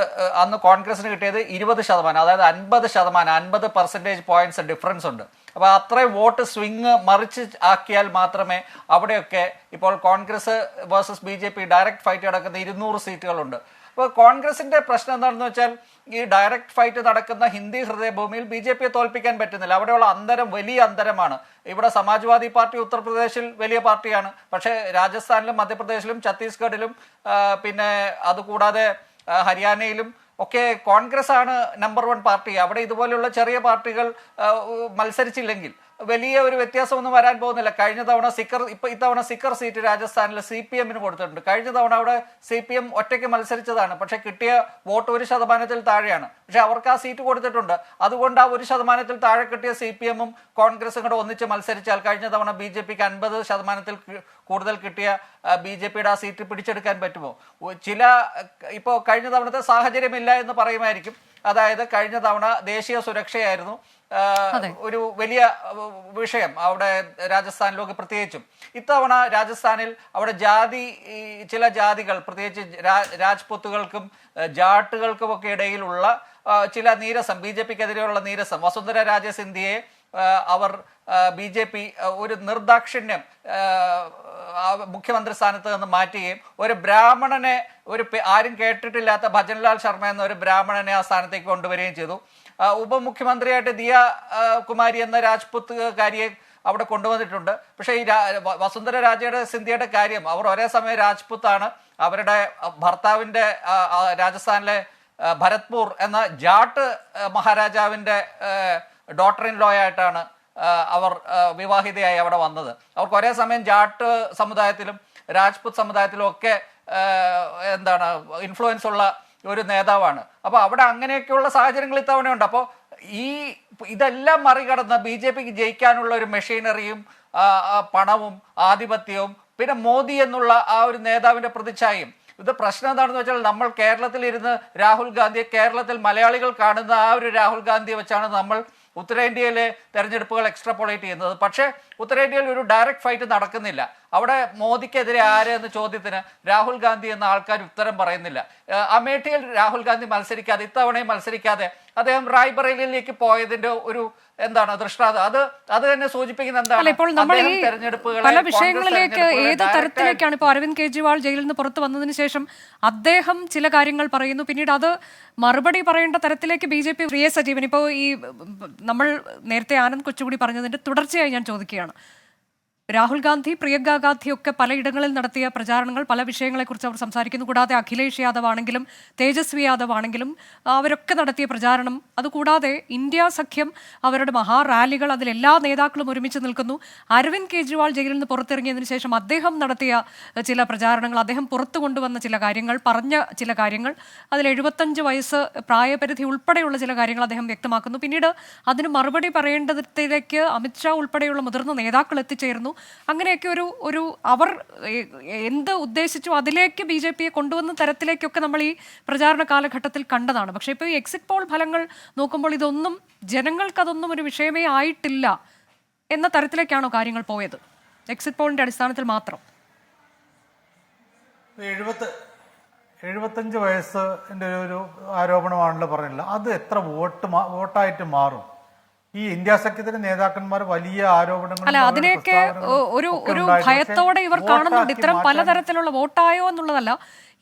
അന്ന് കോൺഗ്രസിന് കിട്ടിയത് 20%, അതായത് 50% പോയിന്റ്സ് ഡിഫറൻസ് ഉണ്ട്. അപ്പോൾ അത്രയും വോട്ട് സ്വിങ് മറിച്ച് ആക്കിയാൽ മാത്രമേ അവിടെയൊക്കെ ഇപ്പോൾ Congress versus BJP direct fight നടക്കുന്ന 200 സീറ്റുകളുണ്ട്. അപ്പോൾ കോൺഗ്രസിന്റെ പ്രശ്നം എന്താണെന്ന് വെച്ചാൽ ഈ ഡയറക്റ്റ് ഫൈറ്റ് നടക്കുന്ന ഹിന്ദി ഹൃദയഭൂമിയിൽ BJPയെ തോൽപ്പിക്കാൻ പറ്റുന്നില്ല. അവിടെയുള്ള അന്തരം വലിയ അന്തരമാണ്. ഇവിടെ സമാജ്വാദി പാർട്ടി ഉത്തർപ്രദേശിൽ വലിയ പാർട്ടിയാണ്, പക്ഷേ രാജസ്ഥാനിലും മധ്യപ്രദേശിലും ഛത്തീസ്ഗഡിലും പിന്നെ അതുകൂടാതെ ഹരിയാനയിലും ഒക്കെ കോൺഗ്രസ് ആണ് നമ്പർ 1 പാർട്ടി. അവിടെ ഇതുപോലെയുള്ള ചെറിയ പാർട്ടികൾ മത്സരിച്ചില്ലെങ്കിൽ വലിയ ഒരു വ്യത്യാസമൊന്നും വരാൻ പോകുന്നില്ല. കഴിഞ്ഞ തവണ ഇത്തവണ സിക്കർ സീറ്റ് രാജസ്ഥാനിൽ CPMന് കൊടുത്തിട്ടുണ്ട്. കഴിഞ്ഞ തവണ അവിടെ CPM ഒറ്റയ്ക്ക് മത്സരിച്ചതാണ്, പക്ഷെ കിട്ടിയ വോട്ട് 1% താഴെയാണ്. പക്ഷെ അവർക്ക് ആ സീറ്റ് കൊടുത്തിട്ടുണ്ട്. അതുകൊണ്ട് ആ 1% താഴെ കിട്ടിയ CPMും കോൺഗ്രസും കൂടെ ഒന്നിച്ച് മത്സരിച്ചാൽ കഴിഞ്ഞ തവണ BJPക്ക് 50% കൂടുതൽ കിട്ടിയ BJPയുടെ ആ സീറ്റ് പിടിച്ചെടുക്കാൻ പറ്റുമോ? ഇപ്പോൾ കഴിഞ്ഞ തവണത്തെ സാഹചര്യമില്ല എന്ന് പറയുമായിരിക്കും. അതായത് കഴിഞ്ഞ തവണ ദേശീയ സുരക്ഷയായിരുന്നു ഒരു വലിയ വിഷയം അവിടെ രാജസ്ഥാനിലൊക്കെ പ്രത്യേകിച്ചും. ഇത്തവണ രാജസ്ഥാനിൽ അവിടെ ചില ജാതികൾ, പ്രത്യേകിച്ച് രാജ്പുത്തുകൾക്കും ജാട്ടുകൾക്കും ഒക്കെ ഇടയിലുള്ള ചില നീരസം, BJPക്കെതിരെയുള്ള നീരസം, വസുന്ധര രാജെ സിന്ധ്യയെ BJP ഒരു നിർദാക്ഷിണ്യം മുഖ്യമന്ത്രി സ്ഥാനത്ത് നിന്ന് മാറ്റുകയും ഒരു ബ്രാഹ്മണനെ, ആരും കേട്ടിട്ടില്ലാത്ത ഭജൻലാൽ ശർമ്മ എന്ന ഒരു ബ്രാഹ്മണനെ ആ സ്ഥാനത്തേക്ക് കൊണ്ടുവരികയും ചെയ്തു. ഉപമുഖ്യമന്ത്രിയായിട്ട് ദിയ കുമാരി എന്ന രാജ്പുത്തുകാരിയെ അവിടെ കൊണ്ടുവന്നിട്ടുണ്ട്. പക്ഷേ ഈ വസുന്ധര രാജയുടെ സിന്ധ്യയുടെ കാര്യം, അവർ ഒരേ സമയം രാജ്പുത്താണ്, അവരുടെ ഭർത്താവിൻ്റെ രാജസ്ഥാനിലെ ഭരത്പൂർ എന്ന ജാട്ട് മഹാരാജാവിൻ്റെ ഡോട്ടർ ഇൻ ലോ ആയിട്ടാണ് അവർ വിവാഹിതയായി അവിടെ വന്നത്. അവർക്ക് ഒരേ സമയം ജാട്ട് സമുദായത്തിലും രാജ്പുത് സമുദായത്തിലും ഒക്കെ ഇൻഫ്ലുവൻസ് ഉള്ള ഒരു നേതാവാണ്. അപ്പോൾ അവിടെ അങ്ങനെയൊക്കെയുള്ള സാഹചര്യങ്ങൾ ഇത്തവണയുണ്ട്. അപ്പോൾ ഇതെല്ലാം മറികടന്ന് BJPക്ക് ജയിക്കാനുള്ള ഒരു മെഷീനറിയും പണവും ആധിപത്യവും പിന്നെ മോദി എന്നുള്ള ആ ഒരു നേതാവിന്റെ പ്രതിച്ഛായയും. ഇത് പ്രശ്നം എന്താണെന്ന് വെച്ചാൽ നമ്മൾ കേരളത്തിൽ ഇരുന്ന് രാഹുൽ ഗാന്ധിയെ, കേരളത്തിൽ മലയാളികൾ കാണുന്ന ആ ഒരു രാഹുൽ ഗാന്ധിയെ വെച്ചാണ് നമ്മൾ ഉത്തരേന്ത്യയിലെ തെരഞ്ഞെടുപ്പുകൾ എക്സ്ട്രാപോളേറ്റ് ചെയ്യുന്നത്. പക്ഷേ ഉത്തരേന്ത്യയിൽ ഒരു ഡയറക്റ്റ് ഫൈറ്റ് നടക്കുന്നില്ല. അവിടെ മോദിക്കെതിരെ ആര് എന്ന ചോദ്യത്തിന് രാഹുൽ ഗാന്ധി എന്ന ആൾക്കാർ ഉത്തരം പറയുന്നില്ല. അമേഠിയിൽ രാഹുൽ ഗാന്ധി മത്സരിക്കാതെ, ഇത്തവണയും മത്സരിക്കാതെ അദ്ദേഹം റായ്ബറേലിയിലേക്ക് പോയതിന്റെ ഒരു ദൃഷ്ടാന്തം അത് തന്നെ സൂചിപ്പിക്കുന്ന എന്താണ്? ഇപ്പോൾ നമ്മൾ ഈ പല വിഷയങ്ങളിലേക്ക് ഏത് തരത്തിലേക്കാണ് ഇപ്പോൾ അരവിന്ദ് കെജ്രിവാൾ ജയിലിൽ നിന്ന് പുറത്തു വന്നതിന് ശേഷം അദ്ദേഹം ചില കാര്യങ്ങൾ പറയുന്നു, പിന്നീട് അത് മറുപടി പറയേണ്ട തരത്തിലേക്ക് BJP പ്രിയ സജീവൻ. ഇപ്പോൾ ഈ നമ്മൾ നേരത്തെ ആനന്ദ് കൊച്ചുകൂടി പറഞ്ഞതിന്റെ തുടർച്ചയായി ഞാൻ ചോദിക്കുകയാണ്, രാഹുൽ ഗാന്ധി, പ്രിയങ്ക ഗാന്ധി ഒക്കെ പലയിടങ്ങളിൽ നടത്തിയ പ്രചാരണങ്ങൾ, പല വിഷയങ്ങളെക്കുറിച്ച് അവർ സംസാരിക്കുന്നു. കൂടാതെ അഖിലേഷ് യാദവ് ആണെങ്കിലും തേജസ്വി യാദവ് ആണെങ്കിലും അവരൊക്കെ നടത്തിയ പ്രചാരണം, അതുകൂടാതെ ഇന്ത്യ സഖ്യം അവരുടെ മഹാറാലികൾ, അതിലെല്ലാ നേതാക്കളും ഒരുമിച്ച് നിൽക്കുന്നു. അരവിന്ദ് കെജ്രിവാൾ ജയിലിൽ നിന്ന് പുറത്തിറങ്ങിയതിനു ശേഷം അദ്ദേഹം നടത്തിയ ചില പ്രചാരണങ്ങൾ, അദ്ദേഹം പുറത്തു കൊണ്ടുവന്ന ചില കാര്യങ്ങൾ, പറഞ്ഞ ചില കാര്യങ്ങൾ, അതിൽ 75 വയസ്സ് പ്രായപരിധി ഉൾപ്പെടെയുള്ള ചില കാര്യങ്ങൾ അദ്ദേഹം വ്യക്തമാക്കുന്നു. പിന്നീട് അതിന് മറുപടി പറയേണ്ടതിലേക്ക് അമിത്ഷാ ഉൾപ്പെടെയുള്ള മുതിർന്ന നേതാക്കൾ എത്തിച്ചേർന്നു. അങ്ങനെയൊക്കെ ഒരു അവർ എന്ത് ഉദ്ദേശിച്ചു അതിലേക്ക് BJP കൊണ്ടുവന്ന തരത്തിലേക്കൊക്കെ നമ്മൾ ഈ പ്രചാരണ കാലഘട്ടത്തിൽ കണ്ടതാണ്. പക്ഷേ ഇപ്പോൾ ഈ എക്സിറ്റ് പോൾ ഫലങ്ങൾ നോക്കുമ്പോൾ ഇതൊന്നും ജനങ്ങൾക്കതൊന്നും ഒരു വിഷയമേ ആയിട്ടില്ല എന്ന തരത്തിലേക്കാണോ കാര്യങ്ങൾ പോയത്? എക്സിറ്റ് പോളിന്റെ അടിസ്ഥാനത്തിൽ മാത്രം 75 വയസ്സിന്റെ ഒരു ആരോപണമാണല്ലോ പറഞ്ഞില്ല. അത് എത്ര വോട്ടായിട്ട് മാറും? ഈ ഇന്ത്യ സഖ്യത്തിന്റെ നേതാക്കന്മാർ വലിയ ആരോപണങ്ങൾ, അല്ല, അതിനെയൊക്കെ ഒരു ഭയത്തോടെ ഇവർ കാണുന്നുണ്ട്. ഇത്തരം പലതരത്തിലുള്ള വോട്ടായോ എന്നുള്ളതല്ല,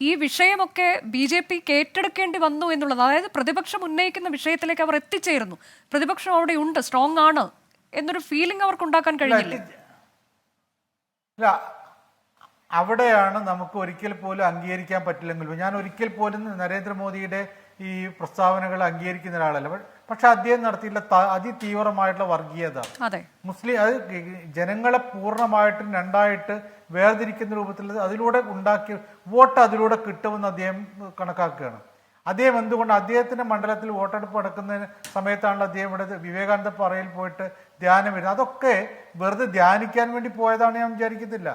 ഈ വിഷയമൊക്കെ BJP ഏറ്റെടുക്കേണ്ടി വന്നു എന്നുള്ളത്. അതായത് പ്രതിപക്ഷം ഉന്നയിക്കുന്ന വിഷയത്തിലേക്ക് അവർ എത്തിച്ചേരുന്നു. പ്രതിപക്ഷം അവിടെ ഉണ്ട്, സ്ട്രോങ് ആണ് എന്നൊരു ഫീലിംഗ് അവർക്ക് ഉണ്ടാക്കാൻ കഴിഞ്ഞില്ല. അവിടെയാണ് നമുക്ക് ഒരിക്കൽ പോലും അംഗീകരിക്കാൻ പറ്റില്ലെങ്കിൽ. ഞാൻ ഒരിക്കൽ പോലും നരേന്ദ്രമോദിയുടെ ഈ പ്രസ്താവനകൾ അംഗീകരിക്കുന്ന ഒരാളല്ല. പക്ഷെ അദ്ദേഹം നടത്തിയിട്ടുള്ള അതിതീവ്രമായിട്ടുള്ള വർഗീയത, മുസ്ലിം, അത് ജനങ്ങളെ പൂർണ്ണമായിട്ടും രണ്ടായിട്ട് വേർതിരിക്കുന്ന രൂപത്തിൽ അതിലൂടെ ഉണ്ടാക്കിയ വോട്ട് അതിലൂടെ കിട്ടുമെന്ന് അദ്ദേഹം കണക്കാക്കുകയാണ്. അദ്ദേഹം എന്തുകൊണ്ട് അദ്ദേഹത്തിന്റെ മണ്ഡലത്തിൽ വോട്ടെടുപ്പ് നടക്കുന്ന സമയത്താണല്ലോ അദ്ദേഹം ഇവിടെ വിവേകാനന്ദ പാറയിൽ പോയിട്ട് ധ്യാനം വരുന്നത്. അതൊക്കെ വെറുതെ ധ്യാനിക്കാൻ വേണ്ടി പോയതാണ് ഞാൻ വിചാരിക്കുന്നില്ല.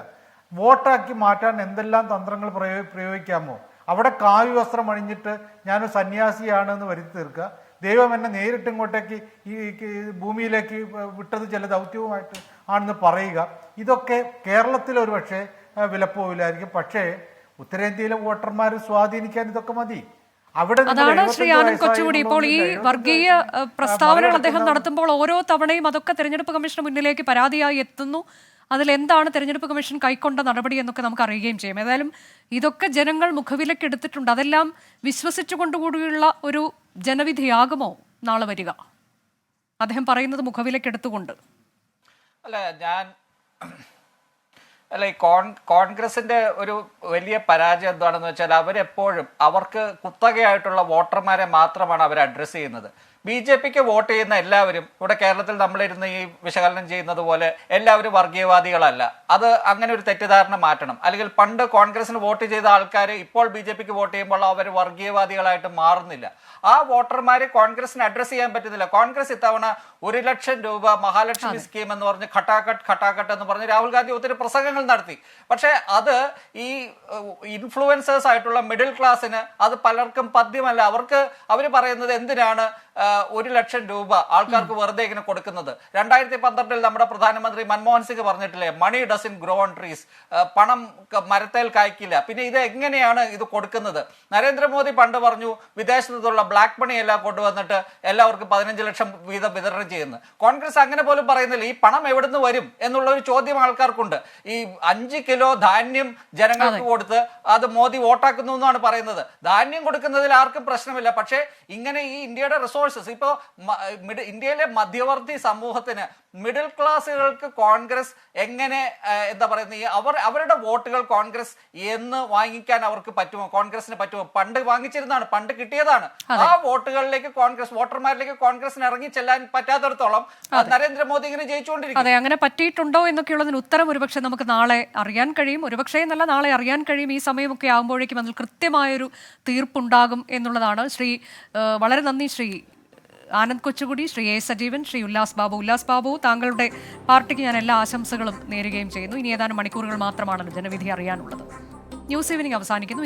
വോട്ടാക്കി മാറ്റാൻ എന്തെല്ലാം തന്ത്രങ്ങൾ പ്രയോഗിക്കാമോ? അവിടെ കാവ്യ വസ്ത്രം അണിഞ്ഞിട്ട് ഞാനൊരു സന്യാസിയാണെന്ന് വരുത്തി തീർക്കുക, ദൈവം എന്നെ നേരിട്ട് ഇങ്ങോട്ടേക്ക് ഈ ഭൂമിയിലേക്ക് വിട്ടത് ചില ദൗത്യവുമായിട്ട് ആണെന്ന് പറയുക. ഇതൊക്കെ കേരളത്തിൽ ഒരു പക്ഷേ വിലപ്പോവില്ലായിരിക്കും. പക്ഷേ ഉത്തരേന്ത്യയിലെ വോട്ടർമാരെ സ്വാധീനിക്കാൻ ഇതൊക്കെ മതി. അതാണ് ശ്രീ ആനന്ദ് കൊച്ചുകൂടി ഇപ്പോൾ ഈ വർഗീയ പ്രസ്താവനകൾ അദ്ദേഹം നടത്തുമ്പോൾ ഓരോ തവണയും അതൊക്കെ തെരഞ്ഞെടുപ്പ് കമ്മീഷന് മുന്നിലേക്ക് പരാതിയായി എത്തുന്നു. അതിലെന്താണ് തെരഞ്ഞെടുപ്പ് കമ്മീഷൻ കൈക്കൊണ്ട നടപടി എന്നൊക്കെ നമുക്ക് അറിയുകയും ചെയ്യും. ഏതായാലും ഇതൊക്കെ ജനങ്ങൾ മുഖവിലേക്ക് എടുത്തിട്ടുണ്ട്. അതെല്ലാം വിശ്വസിച്ചുകൊണ്ടുകൂടിയുള്ള ഒരു ജനവിധിയാകുമോ നാളെ വരിക? അദ്ദേഹം പറയുന്നത് മുഖവിലേക്ക് എടുത്തുകൊണ്ട്. ഈ കോൺഗ്രസിന്റെ ഒരു വലിയ പരാജയം എന്താണെന്ന് വെച്ചാൽ അവരെപ്പോഴും അവർക്ക് കുത്തകയായിട്ടുള്ള വോട്ടർമാരെ മാത്രമാണ് അവർ അഡ്രസ്സ് ചെയ്യുന്നത്. BJPക്ക് വോട്ട് ചെയ്യുന്ന എല്ലാവരും ഇവിടെ കേരളത്തിൽ നമ്മളിരുന്ന് ഈ വിശകലനം ചെയ്യുന്നത് പോലെ എല്ലാവരും വർഗീയവാദികളല്ല. അത് അങ്ങനെ ഒരു തെറ്റിദ്ധാരണ മാറ്റണം. അല്ലെങ്കിൽ പണ്ട് കോൺഗ്രസിന് വോട്ട് ചെയ്ത ആൾക്കാർ ഇപ്പോൾ BJPക്ക് വോട്ട് ചെയ്യുമ്പോൾ അവർ വർഗീയവാദികളായിട്ട് മാറുന്നില്ല. ആ വോട്ടർമാരെ കോൺഗ്രസിന് അഡ്രസ്സ് ചെയ്യാൻ പറ്റുന്നില്ല. കോൺഗ്രസ് ഇത്തവണ 1 ലക്ഷം രൂപ മഹാലക്ഷ്മി സ്കീം എന്ന് പറഞ്ഞ് ഖട്ടാക്കട്ട് എന്ന് പറഞ്ഞ് രാഹുൽ ഗാന്ധി ഒത്തിരി പ്രസംഗങ്ങൾ നടത്തി. പക്ഷെ അത് ഈ ഇൻഫ്ലുവൻസേഴ്സ് ആയിട്ടുള്ള മിഡിൽ ക്ലാസ്സിന് അത് പലർക്കും പദ്യമല്ല. അവർ പറയുന്നത് എന്തിനാണ് 1 ലക്ഷം രൂപ ആൾക്കാർക്ക് വെറുതെ ഇങ്ങനെ കൊടുക്കുന്നത്? 2012 നമ്മുടെ പ്രധാനമന്ത്രി മൻമോഹൻ സിംഗ് പറഞ്ഞിട്ടില്ലേ, മണി ഡസൻ ഗ്രോ ഓൺ ട്രീസ്, പണം മരത്തേൽ കായ്ക്കില്ല. പിന്നെ ഇത് എങ്ങനെയാണ് ഇത് കൊടുക്കുന്നത്? നരേന്ദ്രമോദി പണ്ട് പറഞ്ഞു വിദേശത്തു നിന്നുള്ള ബ്ലാക്ക് മണി എല്ലാം കൊണ്ടുവന്നിട്ട് എല്ലാവർക്കും 15 ലക്ഷം വീതം വിതരണം ചെയ്യുന്നു. കോൺഗ്രസ് അങ്ങനെ പോലും പറയുന്നില്ല. ഈ പണം എവിടുന്ന് വരും എന്നുള്ള ഒരു ചോദ്യം ആൾക്കാർക്കുണ്ട്. ഈ 5 കിലോ ധാന്യം ജനങ്ങൾക്ക് കൊടുത്ത് അത് മോദി വോട്ടാക്കുന്നു എന്നാണ് പറയുന്നത്. ധാന്യം കൊടുക്കുന്നതിൽ ആർക്കും പ്രശ്നമില്ല. പക്ഷേ ഇങ്ങനെ ഈ ഇന്ത്യയുടെ റിസോഴ്സസ്, ഇപ്പോൾ ഇന്ത്യയിലെ മധ്യവർത്തി സമൂഹത്തിന്, മിഡിൽ ക്ലാസ്സുകൾക്ക് കോൺഗ്രസ് എങ്ങനെ എന്താ പറയുന്നത്, അവരുടെ വോട്ടുകൾ കോൺഗ്രസ് എന്ന് വാങ്ങിക്കാൻ അവർക്ക് പറ്റുമോ? കോൺഗ്രസിന് പറ്റുമോ? പണ്ട് വാങ്ങിച്ചിരുന്നതാണ്, പണ്ട് കിട്ടിയതാണ്. ആ വോട്ടുകളിലേക്ക് വോട്ടർമാരിലേക്ക് കോൺഗ്രസിന് ഇറങ്ങി ചെല്ലാൻ പറ്റാത്തിടത്തോളം നരേന്ദ്രമോദി ഇങ്ങനെ ജയിച്ചുകൊണ്ടിരിക്കും. അതെ, അങ്ങനെ പറ്റിയിട്ടുണ്ടോ എന്നൊക്കെയുള്ളതിന് ഉത്തരം ഒരുപക്ഷെ നമുക്ക് നാളെ അറിയാൻ കഴിയും. ഒരുപക്ഷെ എന്നല്ല, നാളെ അറിയാൻ കഴിയും. ഈ സമയമൊക്കെ ആകുമ്പോഴേക്കും അതിൽ കൃത്യമായൊരു തീർപ്പുണ്ടാകും എന്നുള്ളതാണ്. വളരെ നന്ദി ശ്രീ ആനന്ദ് കൊച്ചുകുടി, ശ്രീ A. സജീവൻ, ശ്രീ ഉല്ലാസ് ബാബു, താങ്കളുടെ പാർട്ടിക്ക് ഞാൻ എല്ലാ ആശംസകളും നേരുകയും ചെയ്യുന്നു. ഇനി ഏതാനും മണിക്കൂറുകൾ മാത്രമാണ് ജനവിധി അറിയാനുള്ളത്. ന്യൂസ് ഈവനിംഗ് അവസാനിക്കുന്നു.